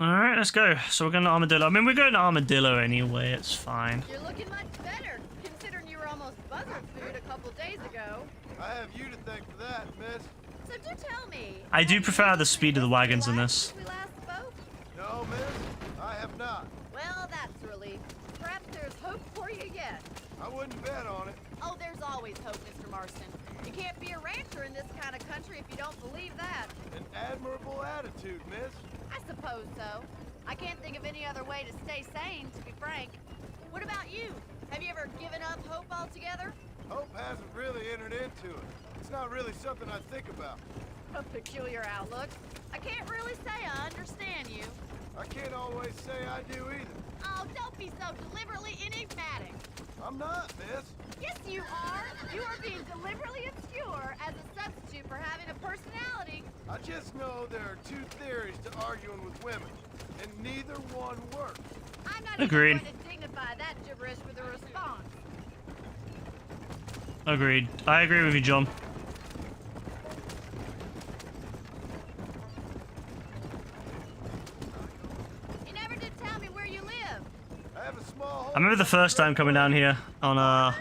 Alright, let's go. So we're going to Armadillo. I mean, we're going to Armadillo anyway. It's fine.
You're looking much better, considering you were almost buzzard food a couple days ago.
I have you to thank for that, miss.
So do tell me.
I do prefer the speed of the wagons in this.
Since we last spoke?
No, miss. I have not.
Well, that's a relief. Perhaps there's hope for you yet.
I wouldn't bet on it.
Oh, there's always hope, Mr. Marston.
You can't be a rancher in this kind of country if you don't believe that.
An admirable attitude, miss.
I suppose so. I can't think of any other way to stay sane, to be frank. What about you? Have you ever given up hope altogether?
Hope hasn't really entered into it. It's not really something I think about.
A peculiar outlook. I can't really say I understand you.
I can't always say I do either.
Oh, don't be so deliberately enigmatic.
I'm not, miss.
Yes, you are. You are being deliberately obscure as a substitute for having a personality.
I just know there are two theories to arguing with women, and neither one works.
I'm not
Agreed.
even going to dignify that gibberish with a response.
Agreed. I agree with you, John.
You never did tell me where you live.
I have a small
I remember the first time coming down here on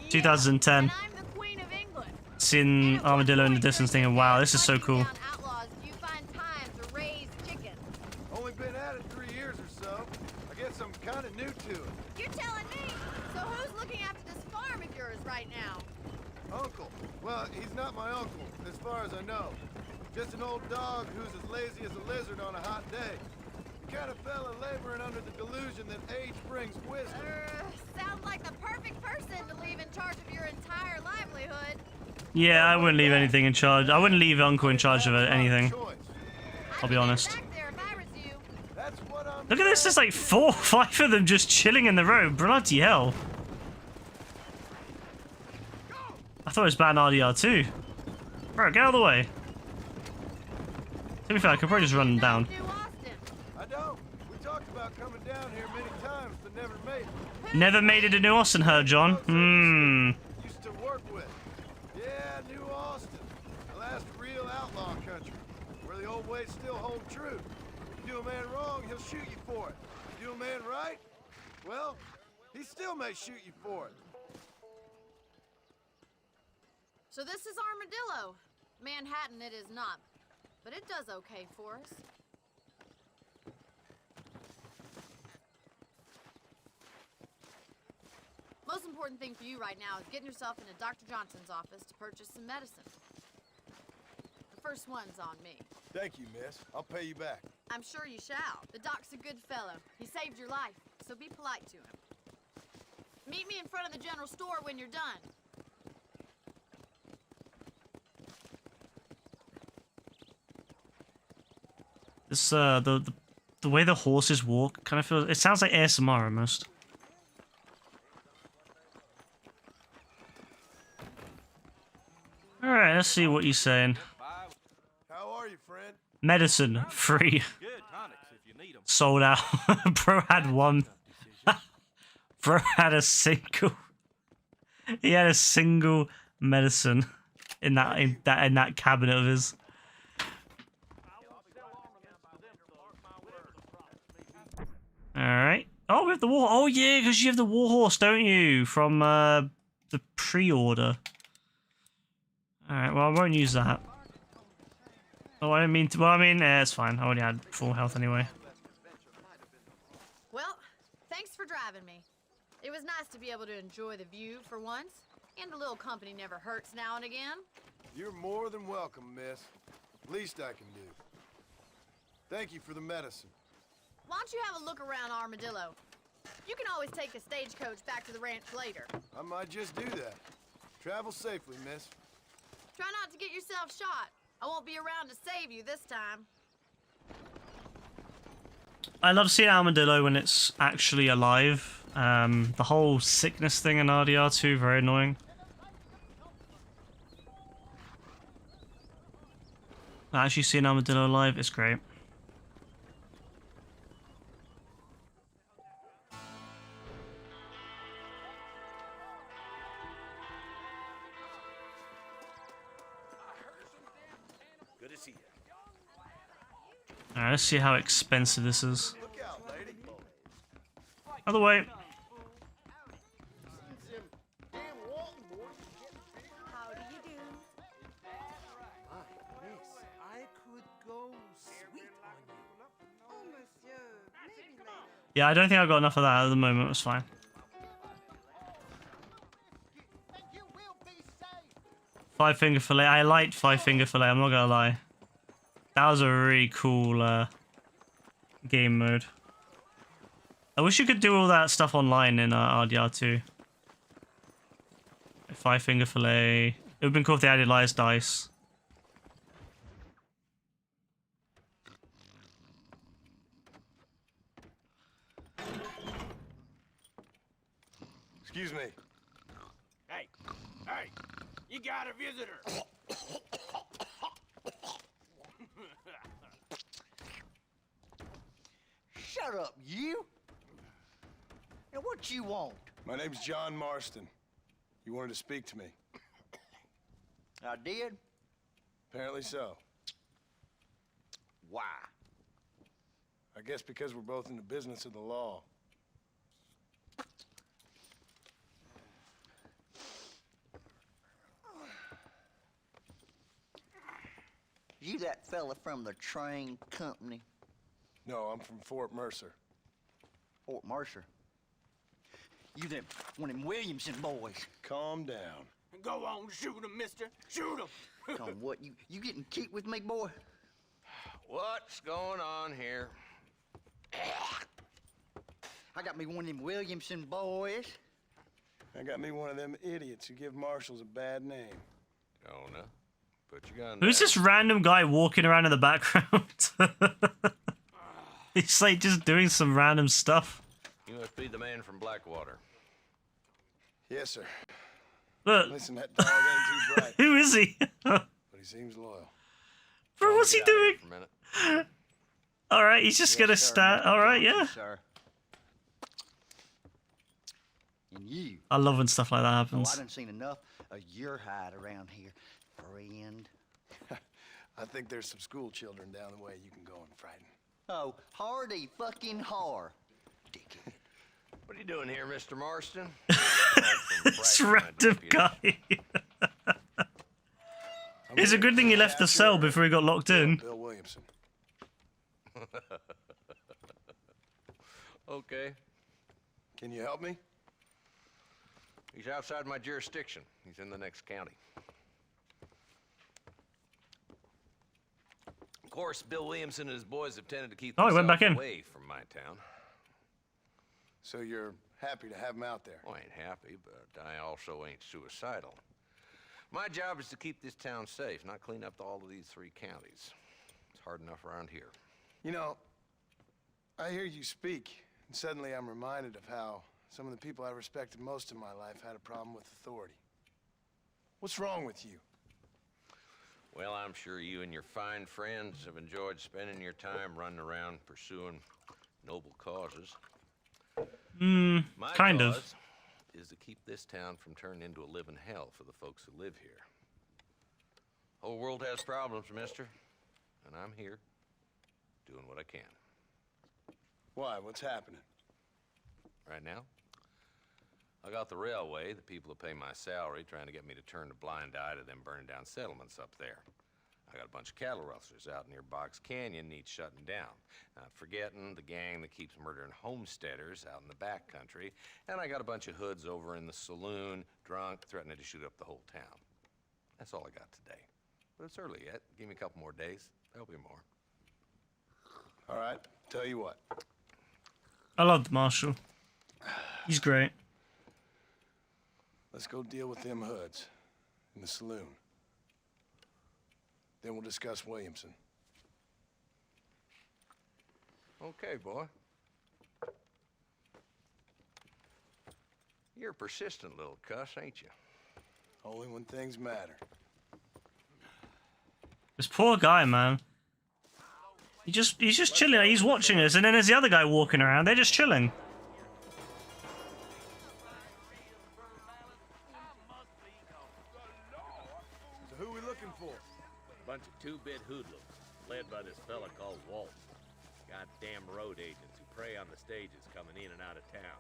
2010,
And I'm the Queen of England.
seeing Armadillo in the distance, thinking, "Wow, this is so cool."
Outlaws, do you find time to raise chickens?
Only been at it 3 years or so. I guess I'm kind of new to it.
You're telling me. So who's looking after this farm of yours right now?
Uncle. Well, he's not my uncle, as far as I know. Just an old dog who's as lazy as a lizard on a hot day. The kind of fella laboring under the delusion that age brings wisdom.
Sounds like the perfect person to leave in charge of your entire livelihood.
Yeah, I wouldn't leave anything in charge. I wouldn't leave Uncle in charge of anything. I'll be honest.
Back there if I was you.
That's what I'm
Look at this, there's like 4 or 5 of them just chilling in the road. Bloody hell. I thought it was bad RDR too. Bro, get out of the way. To be fair, I could probably just run them down.
New Austin.
I don't. We talked about coming down here many times, but never made it.
Never made it to New Austin, her, John.
Used to work with. Yeah, New Austin. The last real outlaw country, where the old ways still hold true. You do a man wrong, he'll shoot you for it. You do a man right, well, he still may shoot you for it.
So this is Armadillo. Manhattan it is not, but it does okay for us. Most important thing for you right now is getting yourself into Dr. Johnson's office to purchase some medicine. The first one's on me.
Thank you, miss. I'll pay you back.
I'm sure you shall. The doc's a good fellow. He saved your life, so be polite to him. Meet me in front of the general store when you're done.
This the way the horses walk kind of feels. It sounds like ASMR almost. All right, let's see what you're saying.
How are you, friend?
Medicine free.
Good tonics if you need them.
Sold out. Bro had one. Bro had a single. He had a single medicine in that cabinet of his. All right. Oh, we have the war. Oh yeah, because you have the war horse, don't you? From the pre-order. All right. Well, I won't use that. Oh, I didn't mean to. Well, I mean, it's fine. I already had full health anyway.
Well, thanks for driving me. It was nice to be able to enjoy the view for once, and a little company never hurts now and again.
You're more than welcome, miss. Least I can do. Thank you for the medicine.
Why don't you have a look around Armadillo? You can always take a stagecoach back to the ranch later.
I might just do that. Travel safely, miss.
Try not to get yourself shot. I won't be around to save you this time.
I love seeing Armadillo when it's actually alive. The whole sickness thing in RDR2, very annoying. Actually seeing Armadillo alive is great.
Good to see you.
Alright, let's see how expensive this is.
Look out, lady.
Other way.
How do you do?
Miss, I could go sweet on you.
Oh, monsieur, maybe later.
Yeah, I don't think I've got enough of that at the moment. It's fine. Five Finger Fillet. I liked Five Finger Fillet, I'm not gonna lie. That was a really cool game mode. I wish you could do all that stuff online in RDR 2. Five Finger Fillet. It would have been cool if they added Liar's Dice.
Excuse me.
Hey, hey, you got a visitor.
Shut up, you! Now what you want?
My name's John Marston. You wanted to speak to me.
I did?
Apparently so.
Why?
I guess because we're both in the business of the law.
You that fella from the train company?
No, I'm from Fort Mercer.
Fort Mercer? You them, one of them Williamson boys.
Calm down.
Go on, shoot him, mister. Shoot him.
Come on, what, you getting kicked with me, boy?
What's going on here?
I got me one of them Williamson boys.
I got me one of them idiots who give marshals a bad name.
Jonah, put your gun
Who's
down.
this random guy walking around in the background? He's like just doing some random stuff.
You must be the man from Blackwater.
Yes, sir.
Look,
Listen, that dog ain't too bright,
who is he?
but he seems loyal.
Bro, what's he
Get out of
doing?
here for a minute.
Alright, he's just gonna stand. Alright, yeah.
Sir. And you.
I love when stuff like that
Oh,
happens.
I done seen enough of your hide around here, friend.
I think there's some school children down the way you can go and frighten.
Oh, hardy fucking har. Dickhead.
What are you doing here, Mr. Marston?
This random guy. It's a good thing he left the cell before he got locked in.
Bill Williamson.
Okay.
Can you help me?
He's outside my jurisdiction. He's in the next county. Of course, Bill Williamson and his boys have tended to keep
Oh, he went
themselves
back in.
away from my town.
So you're happy to have him out there?
Well, I ain't happy, but I also ain't suicidal. My job is to keep this town safe, not clean up all of these 3 counties. It's hard enough around here.
You know, I hear you speak, and suddenly I'm reminded of how some of the people I respected most in my life had a problem with authority. What's wrong with you?
Well, I'm sure you and your fine friends have enjoyed spending your time running around pursuing noble causes. My
Kind of.
cause is to keep this town from turning into a living hell for the folks who live here. Whole world has problems, mister, and I'm here doing what I can.
Why? What's happening?
Right now, I got the railway, the people who pay my salary, trying to get me to turn a blind eye to them burning down settlements up there. I got a bunch of cattle rustlers out near Box Canyon needs shutting down. Not forgetting the gang that keeps murdering homesteaders out in the back country. And I got a bunch of hoods over in the saloon, drunk, threatening to shoot up the whole town. That's all I got today. But it's early yet. Give me a couple more days. There'll be more.
All right, tell you what.
I love the Marshal. He's great.
Let's go deal with them hoods in the saloon. Then we'll discuss Williamson.
Okay, boy. You're a persistent little cuss, ain't you?
Only when things matter.
This poor guy, man. He's just chilling. He's watching us, and then there's the other guy walking around. They're just chilling.
So who we looking for?
Bunch of two-bit hoodlums, led by this fella called Walt. Goddamn road agents who prey on the stages coming in and out of town.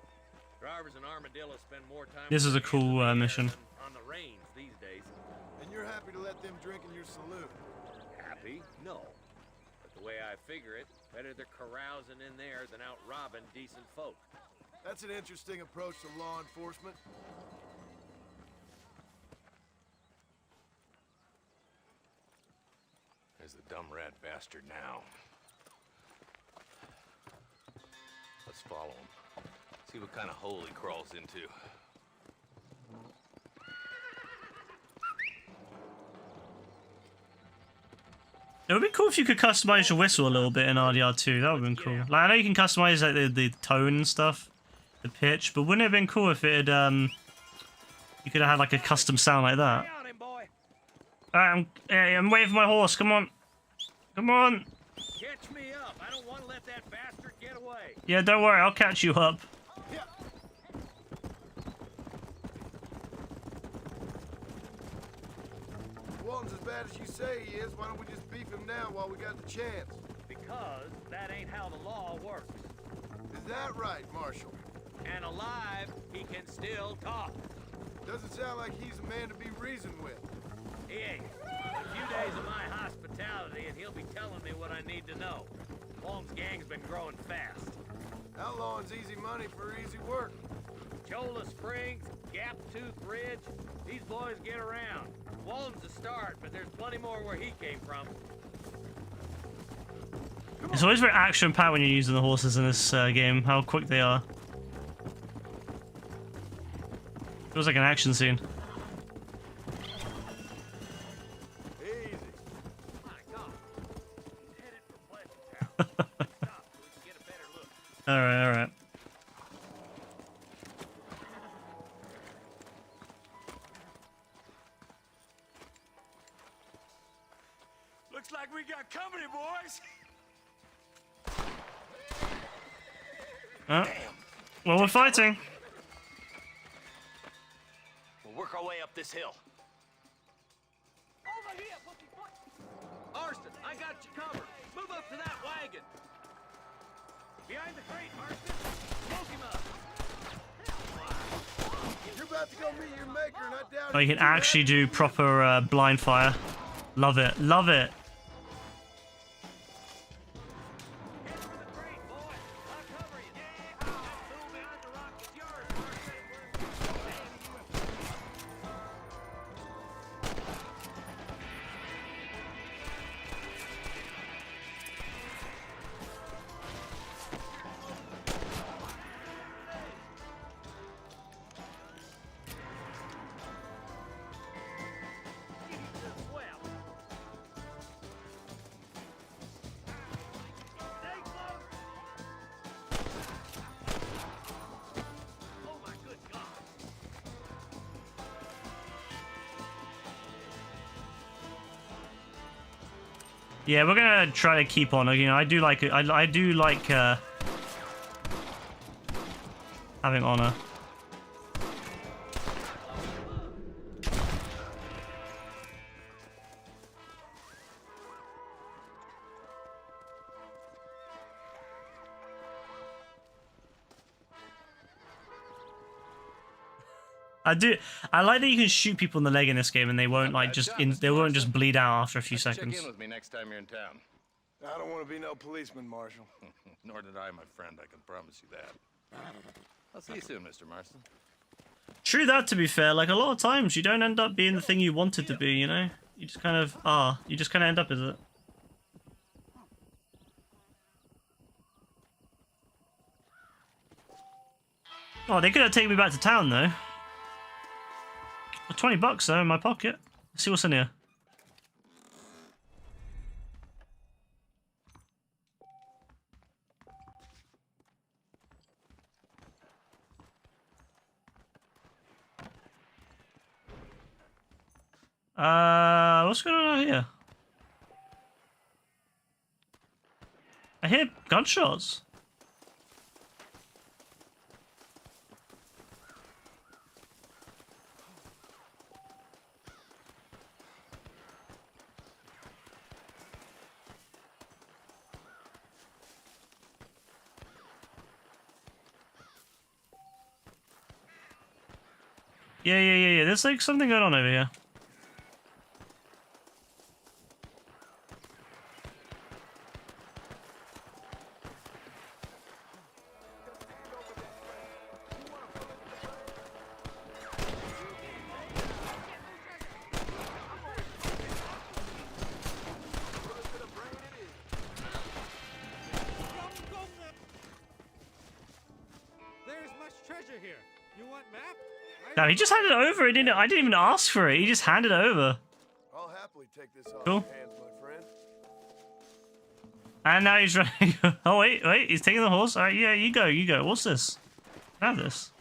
Drivers in Armadillo spend more time
This is a cool mission.
on the range these days.
And you're happy to let them drink in your saloon?
Happy? No. But the way I figure it, better they're carousing in there than out robbing decent folk.
That's an interesting approach to law enforcement.
bastard now. Let's follow him. See what kind of hole he crawls into.
It would be cool if you could customize your whistle a little bit in RDR2. That would have been cool. Like, I know you can customize like the tone and stuff, the pitch, but wouldn't it have been cool if it had you could have had like a custom sound like that? Alright, I'm waiting for my horse. Come on, come on.
Catch me up. I don't want to let that bastard get away.
Yeah, don't worry. I'll catch you up.
Walton's as bad as you say he is. Why don't we just beef him now while we got the chance?
Because that ain't how the law works.
Is that right, Marshal?
And alive, he can still talk.
Doesn't sound like he's a man to be reasoned with.
He ain't. A few days of my hospitality and he'll be telling me what I need to know. Walton's gang's been growing fast.
Outlawing's easy money for easy work.
Cholla Springs, Gap Tooth Ridge, these boys get around. Walton's a start, but there's plenty more where he came from.
It's always very action-packed when you're using the horses in this game, how quick they are. Feels like an action scene.
Easy.
My God. He's headed for Pleasant Town. Stop so we can get a better look.
Alright, alright.
Looks like we got company, boys.
Well, we're fighting.
We'll work our way up this hill. Over here, Marston, I got you covered. Move up to that wagon. Behind the crate, Marston. Smoke him up.
You're about to go meet your maker, and I doubt
Oh, you can actually do proper blind fire. Love it, love it. Yeah, we're gonna try to keep on. You know, I do like having honor. I like that you can shoot people in the leg in this game, and they won't like they won't just bleed out after a few seconds.
Check in with me next time you're in town.
I don't want to be no policeman, Marshal.
Nor did I, my friend. I can promise you that. I'll see you soon, Mr. Marston.
True that, to be fair. Like, a lot of times, you don't end up being the thing you wanted to be, you know? You just kind of are. You just kind of end up as it. Oh, they could have taken me back to town, though. $20 though in my pocket. Let's see what's in here. What's going on here? I hear gunshots. Yeah. There's like something going on over here.
treasure here. You want map?
No, he just handed it over. I didn't even ask for it. He just handed it over.
I'll happily take this off
Cool.
your hands, my friend.
And now he's running. Oh wait, he's taking the horse. All right, yeah, you go. What's this? Have this.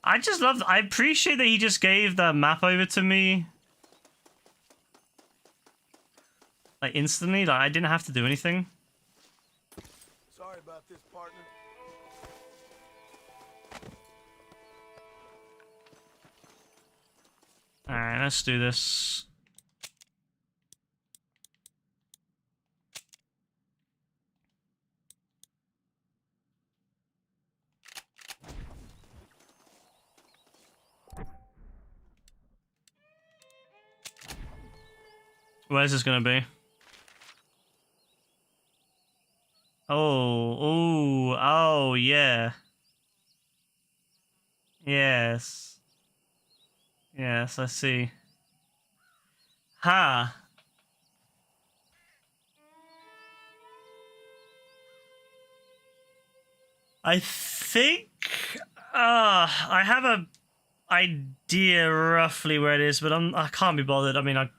I appreciate that he just gave the map over to me. Like instantly, like I didn't have to do anything.
Sorry about this, partner.
Alright, let's do this. Where's this gonna be? Oh, yeah. Yes. Yes, I see. Ha! I think... I have a idea roughly where it is, but I can't be bothered. I mean, I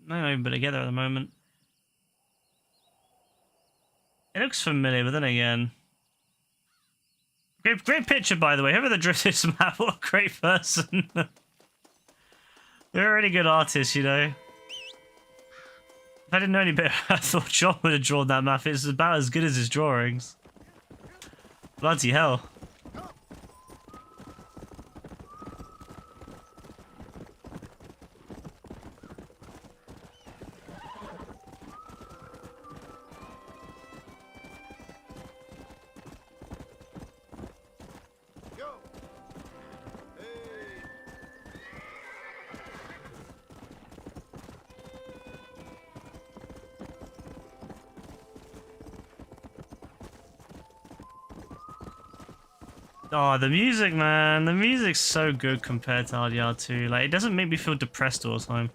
don't even put it together at the moment. It looks familiar, but then again... Great picture, by the way. Whoever that drew this map, what a great person. They're a really good artist, you know. If I didn't know any better, I thought John would have drawn that map. It's about as good as his drawings. Bloody hell. Oh, the music, man. The music's so good compared to RDR2. Like, it doesn't make me feel depressed all the time.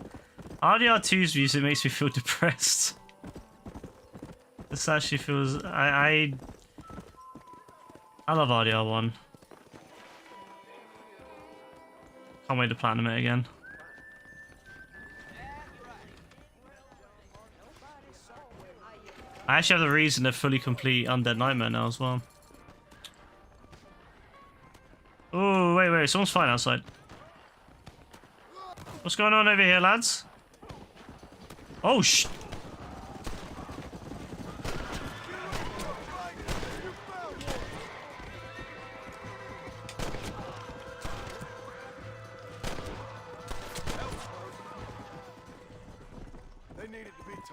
RDR2's music makes me feel depressed. This actually feels... I love RDR1. Can't wait to platinum it again. I actually have the reason to fully complete Undead Nightmare now as well. Oh, wait, someone's fighting outside. What's going on over here, lads? Oh,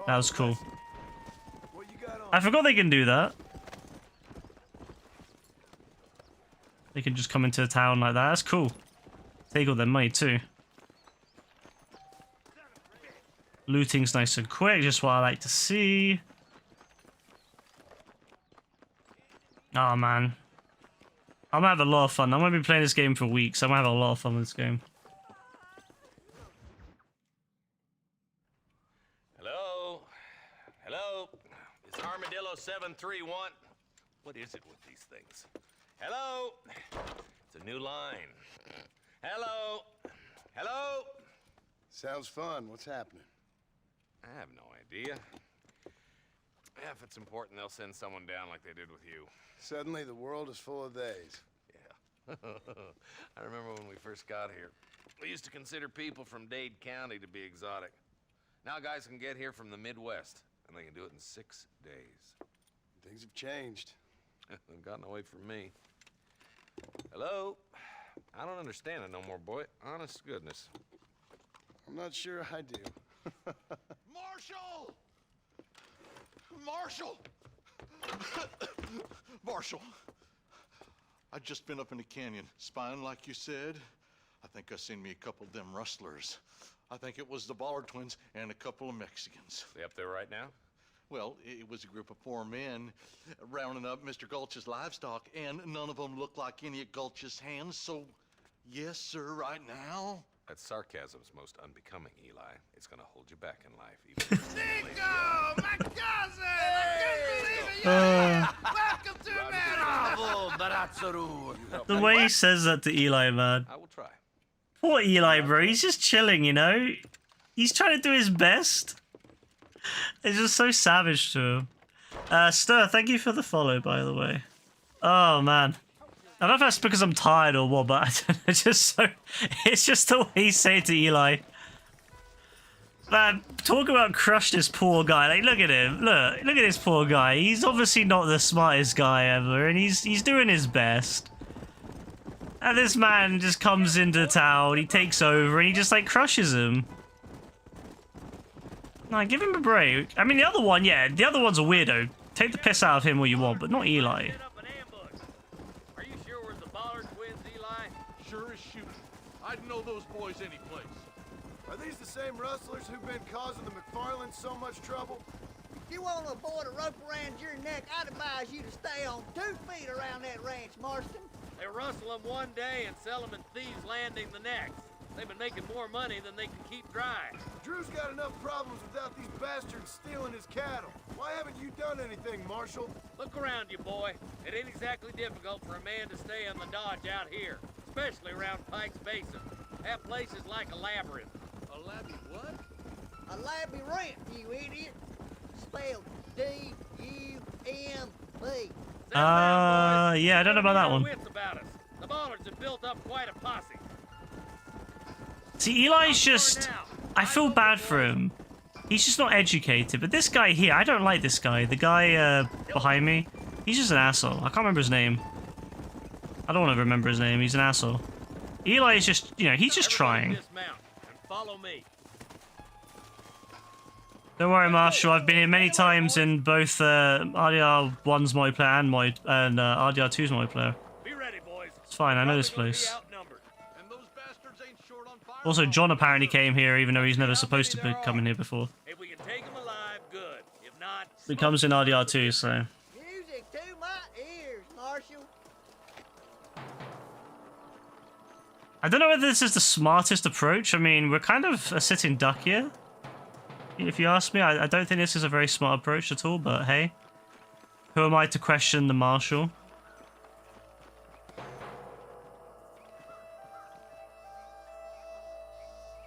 that was cool. I forgot they can do that. They can just come into a town like that. That's cool. Take all their money too. Looting's nice and quick, just what I like to see. Oh man. I'm gonna have a lot of fun. I'm gonna be playing this game for weeks. I'm gonna have a lot of fun with this game.
Hello? Hello? It's Armadillo 731. What is it with these things? Hello? It's a new line. Hello? Hello?
Sounds fun. What's happening?
I have no idea. Yeah, if it's important, they'll send someone down like they did with you.
Suddenly, the world is full of theys.
Yeah. I remember when we first got here. We used to consider people from Dade County to be exotic. Now guys can get here from the Midwest, and they can do it in 6 days.
Things have changed.
They've gotten away from me. Hello? I don't understand it no more, boy. Honest to goodness.
I'm not sure I do.
Marshall! Marshall! Marshall! I just been up in the canyon, spying like you said. I think I seen me a couple of them rustlers. I think it was the Ballard twins and a couple of Mexicans.
They up there right now?
Well, it was a group of 4 men rounding up Mr. Gulch's livestock, and none of them looked like any of Gulch's hands, so Yes, sir, right now?
That sarcasm's most unbecoming, Eli. It's gonna hold you back in life. Even
Nico, my cousin! I couldn't believe it! Welcome to America!
The way he says that to Eli, man.
I will try.
Poor Eli, bro. He's just chilling, you know? He's trying to do his best. It's just so savage to him. Stir, thank you for the follow, by the way. Oh, man. I don't know if that's because I'm tired or what, but it's just so... It's just the way he's saying to Eli. Man, talk about crush this poor guy. Like, look at him. Look at this poor guy. He's obviously not the smartest guy ever, and he's doing his best. And this man just comes into town, he takes over, and he just, like, crushes him. Nah, give him a break. I mean, the other one, yeah, the other one's a weirdo. Take the piss out of him all you want, but not Eli.
Are you sure we're the Ballard twins, Eli?
Sure as shooting. I'd know those boys any place.
Are these the same rustlers who've been causing the McFarlands so much trouble?
If you want to avoid a rope around your neck, I'd advise you to stay on 2 feet around that ranch, Marston.
They rustle them one day and sell them in Thieves' Landing the next. They've been making more money than they can keep dry.
Drew's got enough problems without these bastards stealing his cattle. Why haven't you done anything, Marshal?
Look around you, boy. It ain't exactly difficult for a man to stay on the dodge out here, especially around Pike's Basin. That place is like a labyrinth.
A labby what?
A labyrinth, you idiot. Spelled D-U-M-B.
Yeah, I don't know about that one.
About us. The Ballards have built up quite a posse.
See, Eli's just... I feel bad for him. He's just not educated. But this guy here, I don't like this guy. The guy behind me, he's just an asshole. I can't remember his name. I don't want to remember his name. He's an asshole. Eli is just, you know, he's just trying.
Dismount and follow me.
Don't worry, Marshall. I've been here many times in both RDR 1's multiplayer and RDR 2's multiplayer.
Be ready, boys.
It's fine. I know this place. Also, John apparently came here, even though he's never supposed to be coming here before.
If we can take them alive, good. If not,
It comes in RDR 2, so...
Music to my ears, Marshal.
I don't know whether this is the smartest approach. I mean, we're kind of a sitting duck here. If you ask me, I don't think this is a very smart approach at all, but hey. Who am I to question the Marshal?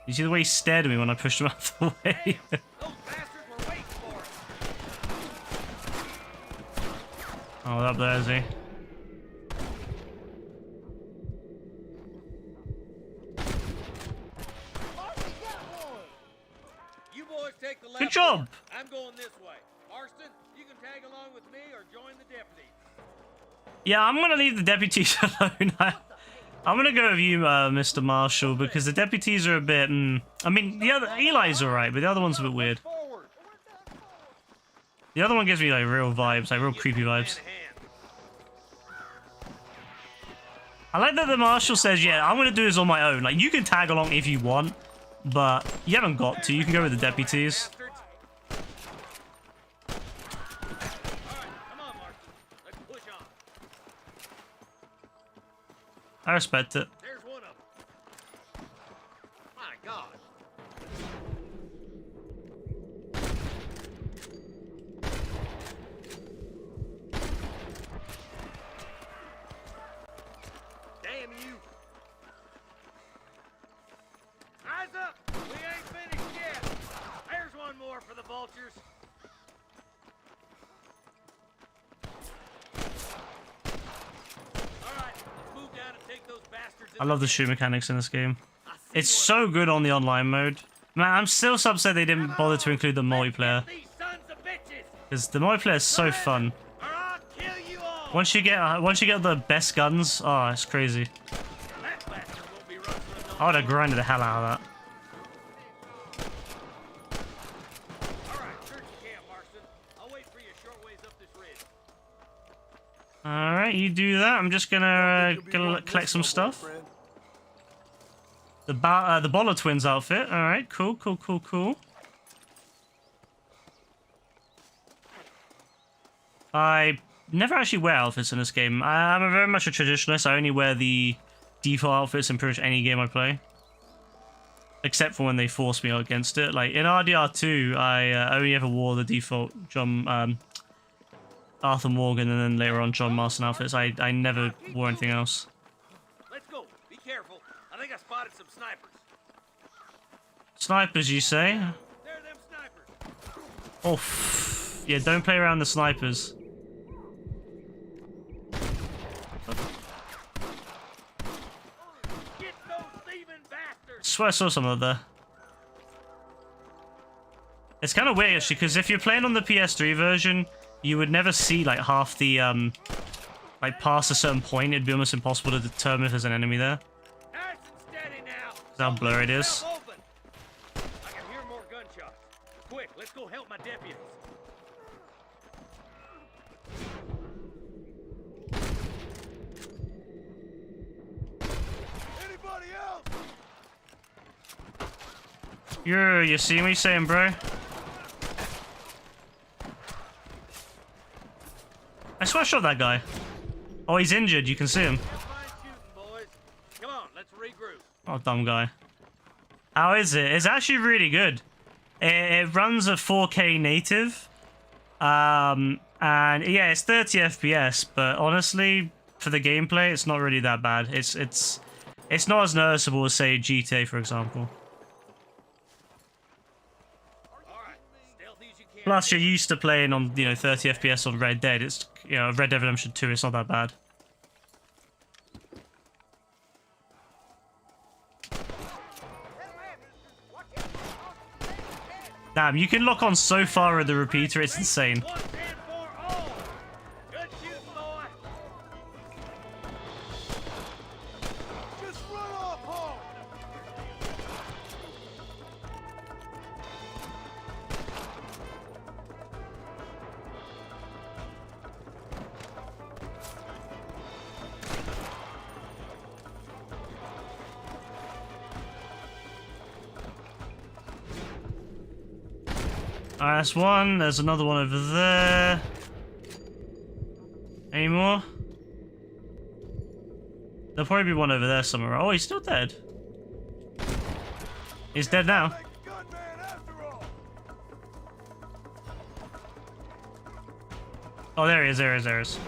You see the way he stared at me when I pushed him out of the way?
those bastards were waiting for us.
Oh, up there is he?
You boys take the left.
Good job.
one. I'm going this way. Marston, you can tag along with me or join the deputy.
Yeah, I'm gonna leave the deputies alone. I'm gonna go with you, Mr. Marshall, because the deputies are a bit. I mean, the other Eli's alright, but the other one's a bit weird. The other one gives me like real vibes, like real creepy vibes. I like that the Marshal says, "Yeah, I'm gonna do this on my own. Like, you can tag along if you want, but you haven't got to. You can go with the deputies." I respect it.
There's one of them. My God. Damn you. Eyes up. We ain't finished yet. There's one more for the vultures.
I love the shoe mechanics in this game. It's so good on the online mode. Man, I'm still so upset they didn't bother to include the multiplayer. Because the multiplayer is so fun. Once you get the best guns, oh, it's crazy. I would have grinded the hell out of that. Alright, you do that. I'm just gonna collect some stuff. The Ballard twins outfit. Alright, cool. I never actually wear outfits in this game. I'm very much a traditionalist. I only wear the default outfits in pretty much any game I play. Except for when they force me against it. Like, in RDR2, I only ever wore the default Arthur Morgan and then later on John Marston outfits. I never wore anything else.
Let's go. Be careful. I think I spotted some snipers.
Snipers, you say?
There, them snipers.
Oh, yeah, don't play around the snipers.
Get those thieving bastards.
I swear I saw some of there. It's kind of weird, actually, because if you're playing on the PS3 version, you would never see, like, half the, like, past a certain point. It'd be almost impossible to determine if there's an enemy there.
Nice and steady now.
That's how blurry it is.
Open. I can hear more gunshots. Quick, let's go help my deputies.
Anybody else?
You see me saying, bro? I swear I shot that guy. Oh, he's injured. You can see him.
Fine shooting, boys. Come on, let's regroup.
Oh, dumb guy. How is it? It's actually really good. It runs at 4K native. And yeah, it's 30 FPS, but honestly, for the gameplay, it's not really that bad. It's not as noticeable as, say, GTA, for example. Plus, you're used to playing on, 30 FPS on Red Dead. It's, Red Dead Redemption 2, it's not that bad. Damn, you can lock on so far with the repeater, it's insane.
Good shooting, boy.
Just run off home.
Alright, that's one. There's another one over there. Any more? There'll probably be one over there somewhere. Oh, he's still dead. He's dead now.
Like a gunman after all.
Oh, there he is, there he is, there he is.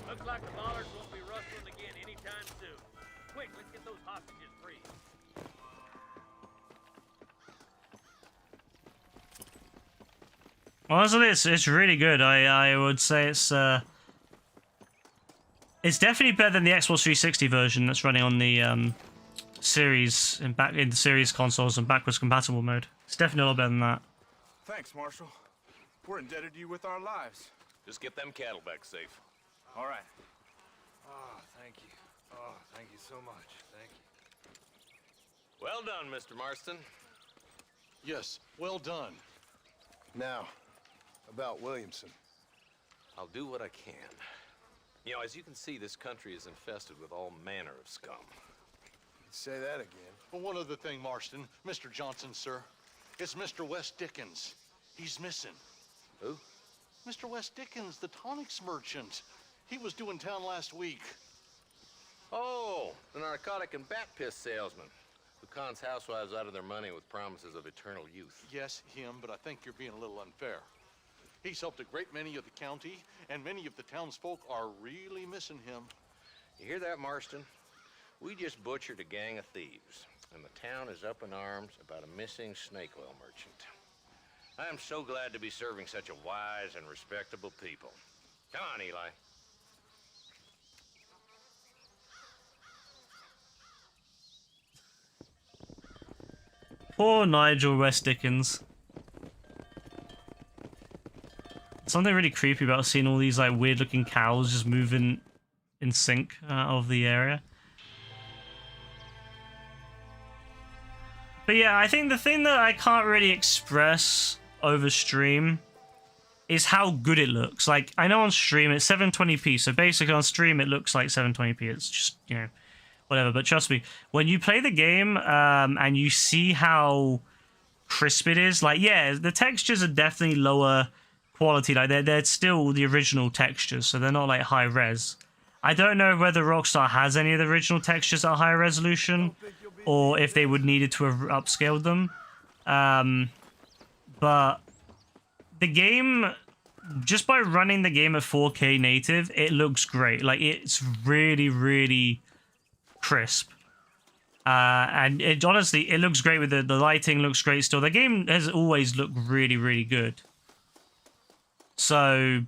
Looks like the bollards won't be rustling again anytime soon. Quick, let's get those hostages free.
Honestly, it's really good. I would say it's definitely better than the Xbox 360 version that's running on the series in the series consoles and backwards compatible mode. It's definitely a lot better than that.
Thanks, Marshal. We're indebted to you with our lives.
Just get them cattle back safe.
All right. Oh, thank you. Oh, thank you so much. Thank you.
Well done, Mr. Marston.
Yes, well done.
Now, about Williamson.
I'll do what I can. As you can see, this country is infested with all manner of scum.
Say that again.
Well, one other thing, Marston. Mr. Johnson, sir. It's Mr. Wes Dickens. He's missing.
Who?
Mr. Wes Dickens, the tonics merchant. He was due in town last week.
Oh, the narcotic and bat piss salesman who cons housewives out of their money with promises of eternal youth.
Yes, him, but I think you're being a little unfair. He's helped a great many of the county, and many of the townsfolk are really missing him.
You hear that, Marston? We just butchered a gang of thieves, and the town is up in arms about a missing snake oil merchant. I am so glad to be serving such a wise and respectable people. Come on, Eli.
Poor Nigel West Dickens. Something really creepy about seeing all these like weird looking cows just moving in sync of the area. But yeah, I think the thing that I can't really express over stream is how good it looks. Like, I know on stream it's 720p, so basically on stream it looks like 720p. It's just, whatever. But trust me, when you play the game and you see how crisp it is, like, yeah, the textures are definitely lower quality. Like they're still the original textures, so they're not like high res. I don't know whether Rockstar has any of the original textures at higher resolution, or if they would needed to have upscaled them. But the game, just by running the game at 4K native, it looks great. Like it's really, really crisp. And it honestly, it looks great with the lighting looks great still. The game has always looked really, really good. So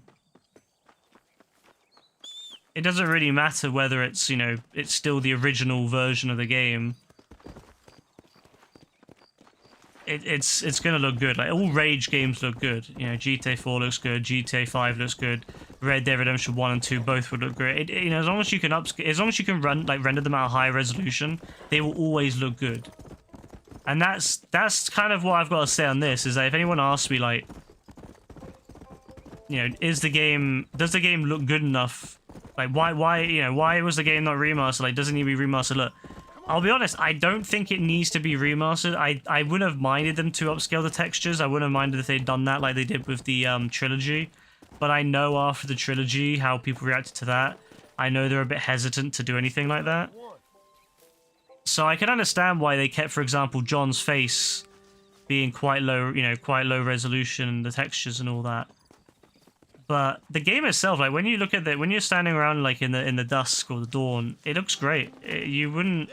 it doesn't really matter whether it's, you know, it's still the original version of the game. It's gonna look good. Like all Rage games look good. You know, GTA 4 looks good, GTA 5 looks good, Red Dead Redemption 1 and 2 both would look great. You know, as long as you can as long as you can render them at a high resolution, they will always look good. And that's kind of what I've got to say on this. Is that if anyone asks me like, you know, does the game look good enough? Like why was the game not remastered? Like, doesn't need to be remastered? Look, I'll be honest, I don't think it needs to be remastered. I wouldn't have minded them to upscale the textures. I wouldn't have minded if they'd done that like they did with the trilogy. But I know after the trilogy how people reacted to that. I know they're a bit hesitant to do anything like that. So I can understand why they kept, for example, John's face being quite low, you know, quite low resolution and the textures and all that. But the game itself, like when you look at it, when you're standing around like in the dusk or the dawn, it looks great. You wouldn't,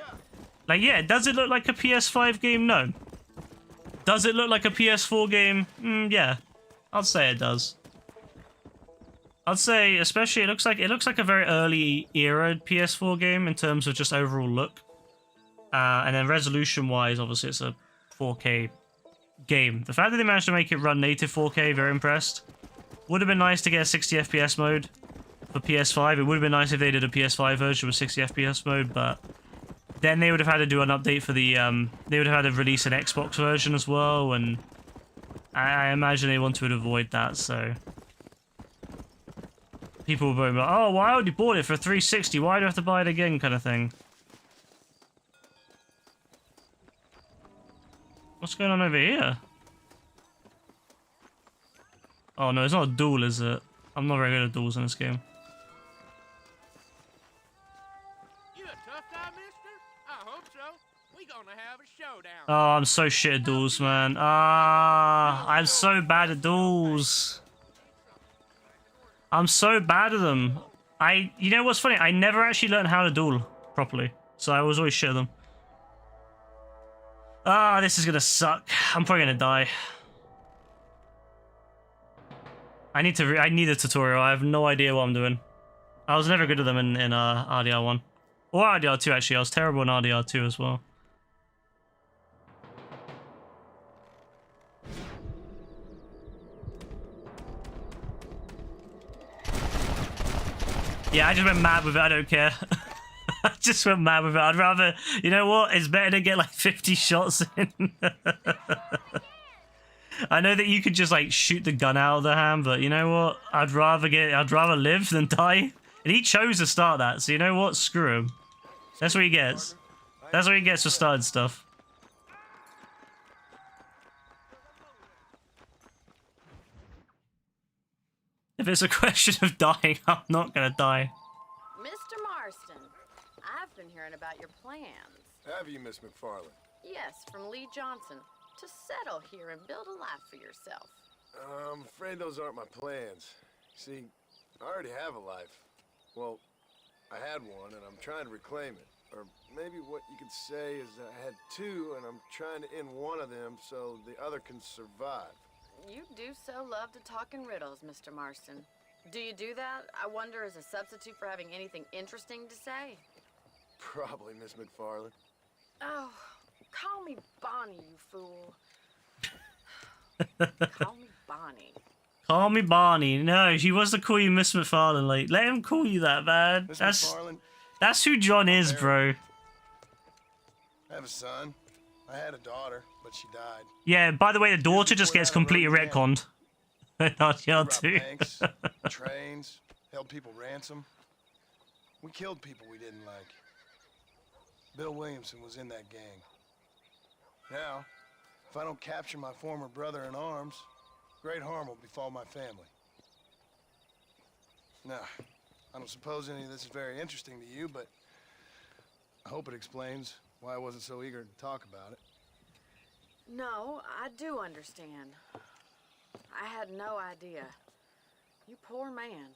like, yeah, does it look like a PS5 game? No. Does it look like a PS4 game? Yeah, I'd say it does. I'd say, especially, it looks like a very early era PS4 game in terms of just overall look. And then resolution-wise, obviously, it's a 4K game. The fact that they managed to make it run native 4K, very impressed. Would have been nice to get a 60 FPS mode for PS5. It would have been nice if they did a PS5 version with 60 FPS mode, but then they would have had to do an update for the, they would have had to release an Xbox version as well, and I imagine they want to avoid that, so people were like, oh, well, I already bought it for 360, why do I have to buy it again, kind of thing. What's going on over here? Oh no, it's not a duel, is it? I'm not very good at duels in this game.
You a tough guy, mister? I hope so. We gonna have a showdown.
Oh, I'm so shit at duels, man. I'm so bad at duels. I'm so bad at them. You know what's funny? I never actually learned how to duel properly, so I was always shit at them. This is gonna suck. I'm probably gonna die. I need a tutorial. I have no idea what I'm doing. I was never good at them in RDR1. Or RDR2, actually. I was terrible in RDR2 as well. Yeah, I just went mad with it. I don't care. I just went mad with it. I'd rather... You know what? It's better to get like 50 shots in. I know that you could just like shoot the gun out of the hand, but you know what? I'd rather live than die. And he chose to start that, so you know what? Screw him. That's what he gets. That's what he gets for starting stuff. If it's a question of dying, I'm not gonna die.
Mr. Marston, I've been hearing about your plans.
Have you, Miss McFarland?
Yes, from Lee Johnson. To settle here and build a life for yourself.
I'm afraid those aren't my plans. See, I already have a life. Well, I had one, and I'm trying to reclaim it. Or maybe what you could say is that I had two, and I'm trying to end one of them so the other can survive.
You do so love to talk in riddles, Mr. Marston. Do you do that, I wonder, as a substitute for having anything interesting to say?
Probably, Miss McFarland.
Oh, call me Bonnie, you fool. Call me Bonnie.
Call me Bonnie. No, he wants to call you Miss McFarlane. Like, let him call you that, man.
Miss McFarlane,
that's who John is, bro.
I have a son. I had a daughter, but she died.
Yeah, by the way, the daughter just gets completely retconned.
RDR2. Banks, trains, held people ransom. We killed people we didn't like. Bill Williamson was in that gang. Now, if I don't capture my former brother in arms, great harm will befall my family. Now, I don't suppose any of this is very interesting to you, but I hope it explains why I wasn't so eager to talk about it.
No, I do understand. I had no idea. You poor man.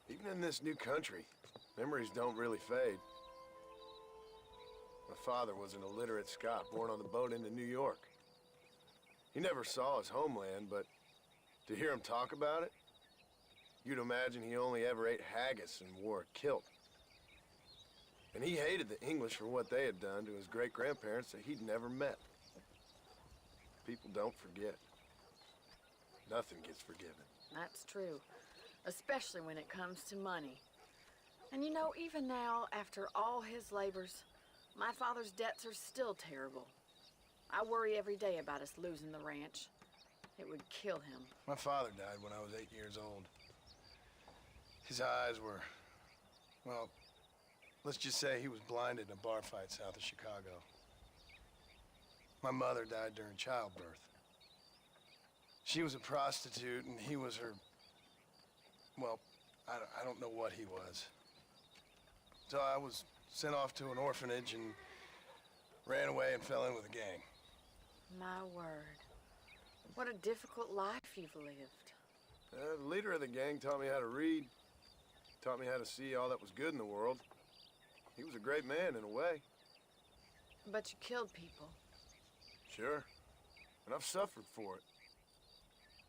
Even in this new country, memories don't really fade. My father was an illiterate Scot born on the boat into New York. He never saw his homeland, but to hear him talk about it, you'd imagine he only ever ate haggis and wore a kilt. And he hated the English for what they had done to his great-grandparents that he'd never met. People don't forget. Nothing gets forgiven.
That's true, especially when it comes to money. And you know, even now, after all his labors, my father's debts are still terrible. I worry every day about us losing the ranch. It would kill him.
My father died when I was 8 years old. His eyes were, well, let's just say he was blinded in a bar fight south of Chicago. My mother died during childbirth. She was a prostitute and he was her, well, I don't know what he was. So I was sent off to an orphanage and ran away and fell in with a gang.
My word. What a difficult life you've lived.
The leader of the gang taught me how to read, taught me how to see all that was good in the world. He was a great man in a way.
But you killed people.
Sure. And I've suffered for it.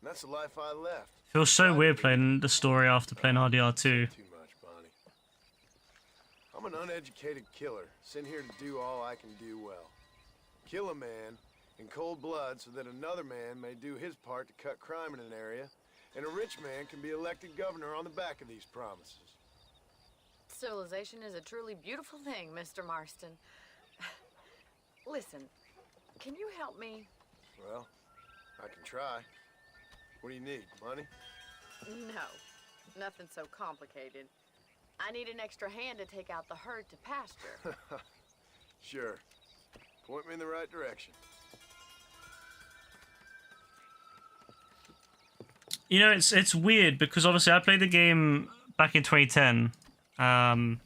And that's the life I left.
Feels so weird playing the story after playing RDR2.
Too much, Bonnie. I'm an uneducated killer, sent here to do all I can do well. Kill a man in cold blood so that another man may do his part to cut crime in an area, and a rich man can be elected governor on the back of these promises.
Civilization is a truly beautiful thing, Mr. Marston. Listen, can you help me?
Well, I can try. What do you need, money?
No, nothing so complicated. I need an extra hand to take out the herd to pasture.
Sure. Point me in the right direction.
You know, it's weird because obviously I played the game back in 2010.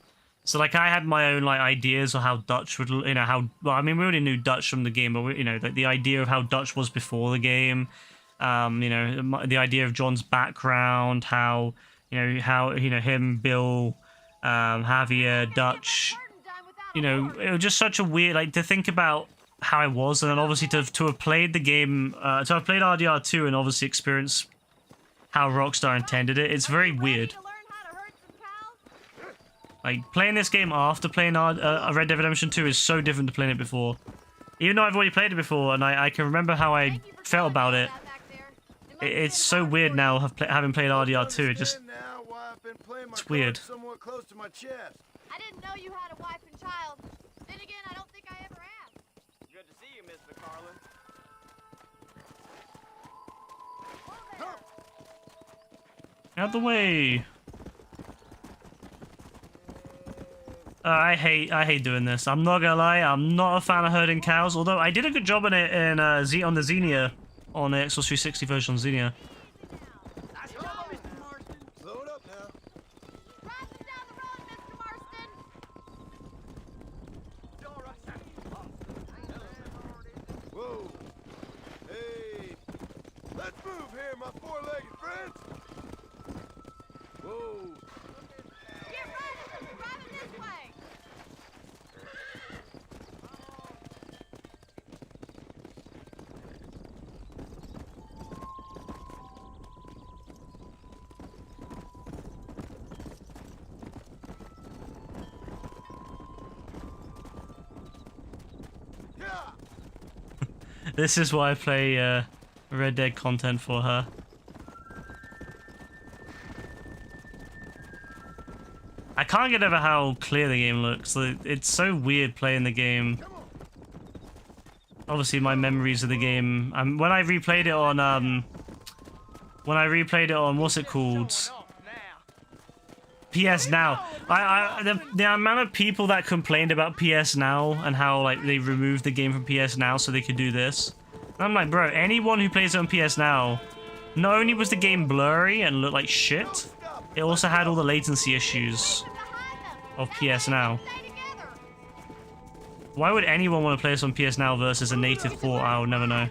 So like I had my own like ideas of how Dutch would, you know, how, well, I mean, we already knew Dutch from the game, but we, you know, the idea of how Dutch was before the game, you know, the idea of John's background, how, you know, him, Bill, Javier, Dutch, you know, it was just such a weird, like, to think about how I was, and then obviously to have played the game, to have played RDR2 and obviously experience how Rockstar intended it, it's very weird. Like, playing this game after playing Red Dead Redemption 2 is so different to playing it before. Even though I've already played it before, and I can remember how I felt about it, it's so weird now having played RDR2, it just, it's weird.
Somewhat close to my chest.
I didn't know you had a wife and child. Then again, I don't think I ever asked.
Good to see you, Miss McCarlin.
Out the way. I hate doing this. I'm not gonna lie, I'm not a fan of herding cows, although I did a good job in it in on the Xenia, on the Xbox 360 version on Xenia.
Nice job, Mr. Marston. Slow it up now.
Drive them down the road, Mr. Marston.
Whoa. Hey. Let's move here, my four-legged friends. Whoa.
Get ready. Driving this way.
This is why I play Red Dead content for her. I can't get over how clear the game looks. It's so weird playing the game. Obviously, my memories of the game. When I replayed it on, what's it called? PS Now. The amount of people that complained about PS Now and how like they removed the game from PS Now so they could do this. And I'm like, bro, anyone who plays it on PS Now not only was the game blurry and looked like shit, it also had all the latency issues of PS Now. Why would anyone want to play this on PS Now versus a native port? I'll never know.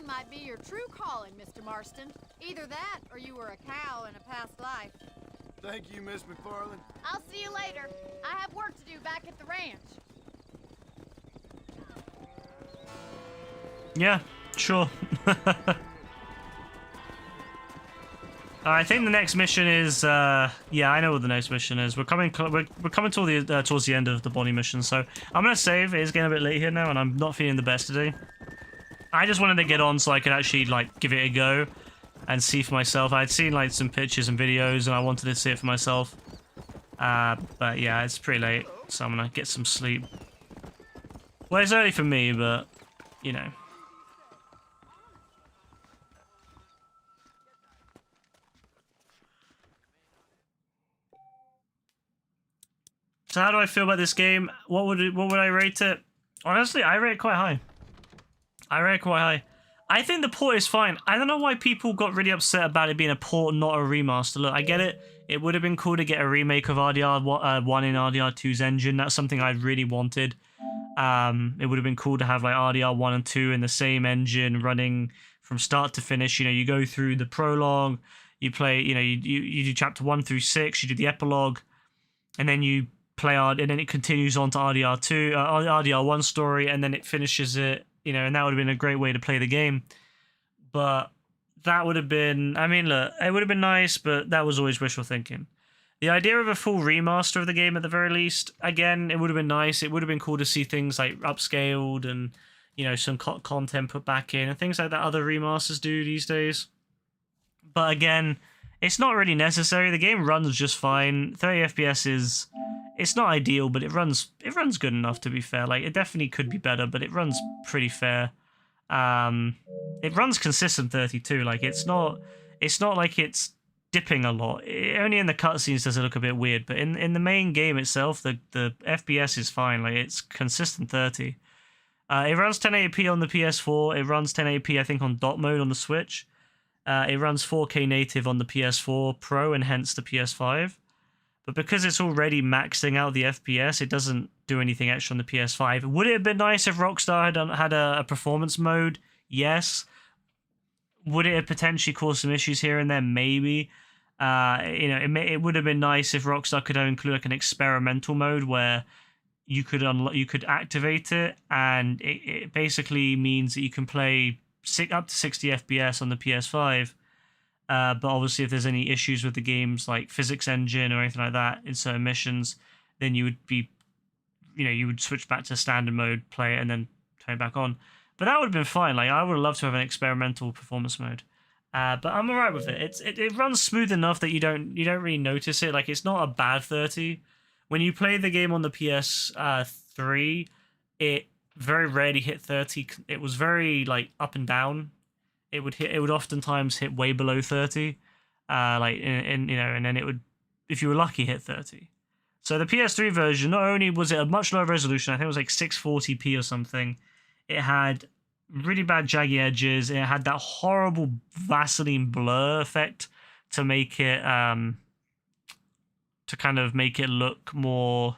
Might be your true calling, Mr. Marston. Either that, or you were a cow in a past life.
Thank you, Miss McFarland.
I'll see you later. I have work to do back at the ranch.
Yeah, sure. I think the next mission is, yeah, I know what the next mission is. We're coming towards the end of the Bonnie mission, so I'm gonna save. It's getting a bit late here now, and I'm not feeling the best today. I just wanted to get on so I could actually, like, give it a go and see for myself. I'd seen, like, some pictures and videos, and I wanted to see it for myself. But, yeah, it's pretty late, so I'm gonna get some sleep. Well, it's early for me, but, you know. So how do I feel about this game? What would I rate it? Honestly, I rate it quite high. I think the port is fine. I don't know why people got really upset about it being a port, not a remaster. Look, I get it. It would have been cool to get a remake of RDR1 in RDR2's engine. That's something I really wanted. It would have been cool to have like RDR1 and 2 in the same engine running from start to finish. You know, you go through the prologue, you play, you know, you do chapter 1 through 6, you do the epilogue, and then you play and then it continues on to RDR2, RDR1 story, and then it finishes it. You know, and that would have been a great way to play the game. But that would have been... I mean, look, it would have been nice, but that was always wishful thinking. The idea of a full remaster of the game, at the very least, again, it would have been nice. It would have been cool to see things like upscaled and, you know, some content put back in and things like that other remasters do these days. But again, it's not really necessary. The game runs just fine. 30 FPS is... It's not ideal, but it runs good enough, to be fair. Like, it definitely could be better, but it runs pretty fair. It runs consistent 32. Like, it's not like it's dipping a lot. Only in the cutscenes does it look a bit weird, but in the main game itself, the FPS is fine. Like, it's consistent 30. It runs 1080p on the PS4. It runs 1080p, I think, on dot mode on the Switch. It runs 4K native on the PS4 Pro and hence the PS5. But because it's already maxing out the FPS, it doesn't do anything extra on the PS5. Would it have been nice if Rockstar had a performance mode? Yes. Would it have potentially caused some issues here and there? Maybe. You know, it would have been nice if Rockstar could include like an experimental mode where you could activate it, and it basically means that you can play up to 60 FPS on the PS5. But obviously, if there's any issues with the game's like physics engine or anything like that in certain missions, then you would switch back to standard mode, play it, and then turn it back on. But that would have been fine. Like, I would have loved to have an experimental performance mode. But I'm alright with it. It runs smooth enough that you don't really notice it. Like, it's not a bad 30. When you play the game on the PS3, it very rarely hit 30. It was very like up and down. It would oftentimes hit way below 30, like in you know, and then it would, if you were lucky, hit 30. So the PS3 version, not only was it a much lower resolution, I think it was like 640p or something, it had really bad jaggy edges, and it had that horrible Vaseline blur effect to make it to kind of make it look more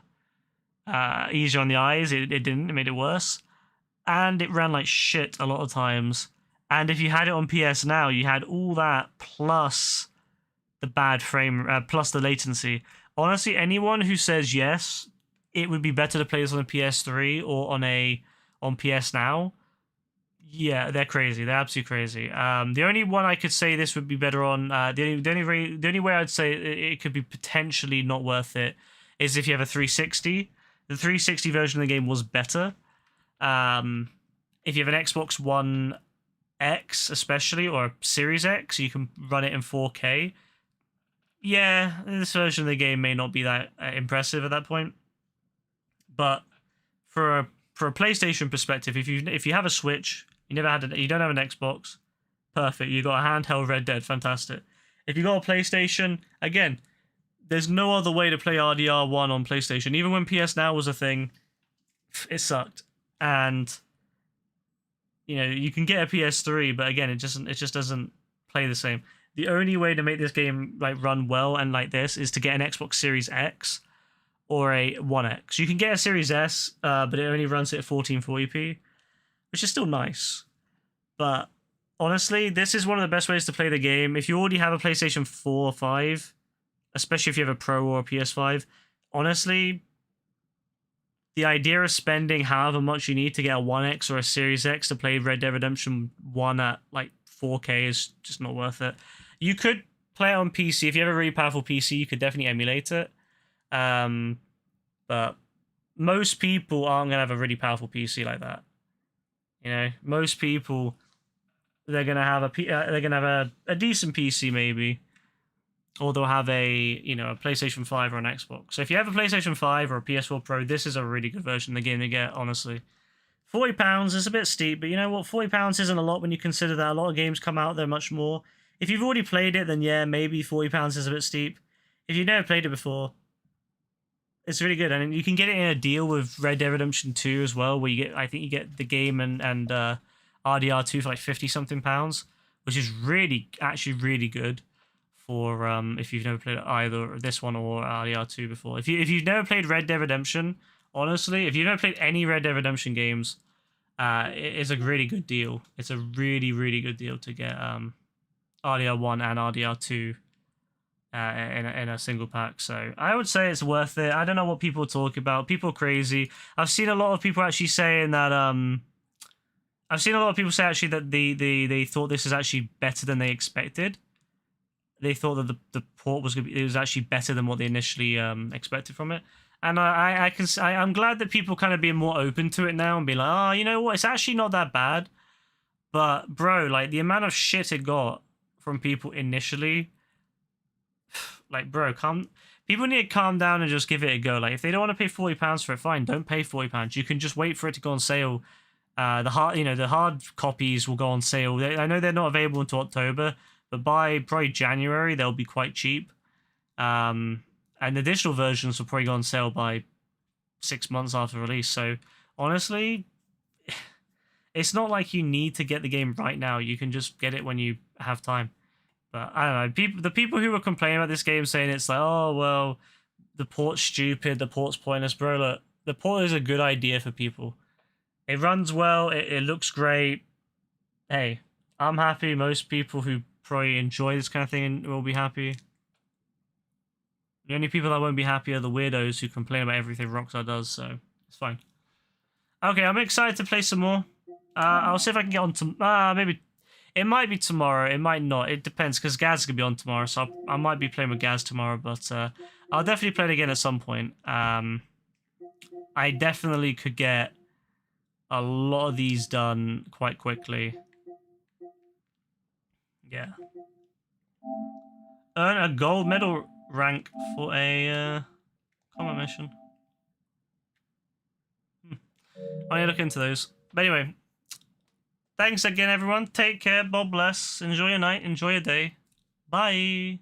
easier on the eyes. It didn't, it made it worse, and it ran like shit a lot of times. And if you had it on PS Now, you had all that plus the bad frame, plus the latency. Honestly, anyone who says yes, it would be better to play this on a PS3 or on PS Now, yeah, they're crazy. They're absolutely crazy. The only one I could say this would be better on, the only way I'd say it could be potentially not worth it is if you have a 360. The 360 version of the game was better. If you have an Xbox One X especially, or Series X, you can run it in 4K. yeah, this version of the game may not be that impressive at that point, but for a PlayStation perspective, if you have a Switch, you don't have an Xbox, perfect. You got a handheld Red Dead, fantastic. If you got a PlayStation, again, there's no other way to play RDR1 on PlayStation. Even when PS Now was a thing, it sucked. And you can get a PS3, but again, it just doesn't play the same. The only way to make this game like run well and like this is to get an Xbox Series X or a One X. You can get a Series S, but it only runs it at 1440p, which is still nice. But honestly, this is one of the best ways to play the game. If you already have a PlayStation 4 or 5, especially if you have a Pro or a PS5, honestly, the idea of spending however much you need to get a One X or a Series X to play Red Dead Redemption 1 at like 4K is just not worth it. You could play it on PC. If you have a really powerful PC, you could definitely emulate it. But most people aren't going to have a really powerful PC like that. Most people, they're going to have a decent PC maybe, or they'll have a PlayStation 5 or an Xbox. So if you have a PlayStation 5 or a PS4 Pro, this is a really good version of the game to get, honestly. £40 is a bit steep, but you know what? £40 isn't a lot when you consider that a lot of games come out, they're much more. If you've already played it, then yeah, maybe £40 is a bit steep. If you've never played it before, it's really good. And you can get it in a deal with Red Dead Redemption 2 as well, where I think you get the game and RDR2 for like 50-something pounds, which is actually really good for if you've never played either this one or RDR2 before. If you've never played Red Dead Redemption, honestly, if you've never played any Red Dead Redemption games, it is a really good deal. It's a really, really good deal to get RDR1 and RDR2 in a single pack. So I would say it's worth it. I don't know what people talk about. People are crazy. I've seen a lot of people actually saying that I've seen a lot of people say actually that they thought this is actually better than they expected. They thought that the port was actually better than what they initially expected from it. And I'm glad that people kind of being more open to it now and be like, oh, you know what, it's actually not that bad. But bro, like the amount of shit it got from people initially, like bro, people need to calm down and just give it a go. Like if they don't want to pay £40 for it, fine, don't pay £40. You can just wait for it to go on sale. The hard copies will go on sale. I know they're not available until October, but by probably January they'll be quite cheap. And the digital versions will probably go on sale by 6 months after release. So honestly, it's not like you need to get the game right now. You can just get it when you have time. But I don't know. The people who were complaining about this game saying it's like, oh well, the port's stupid, the port's pointless, bro. Look, the port is a good idea for people. It runs well. It looks great. Hey, I'm happy. Most people who probably enjoy this kind of thing will be happy. The only people that won't be happy are the weirdos who complain about everything Rockstar does, so it's fine. Okay, I'm excited to play some more. I'll see if I can get on to... maybe... It might be tomorrow, it might not. It depends, because Gaz is going to be on tomorrow, so I might be playing with Gaz tomorrow, but I'll definitely play it again at some point. I definitely could get a lot of these done quite quickly. Yeah. Earn a gold medal rank for a combat mission. I need to look into those. But anyway, thanks again, everyone. Take care. God bless. Enjoy your night. Enjoy your day. Bye.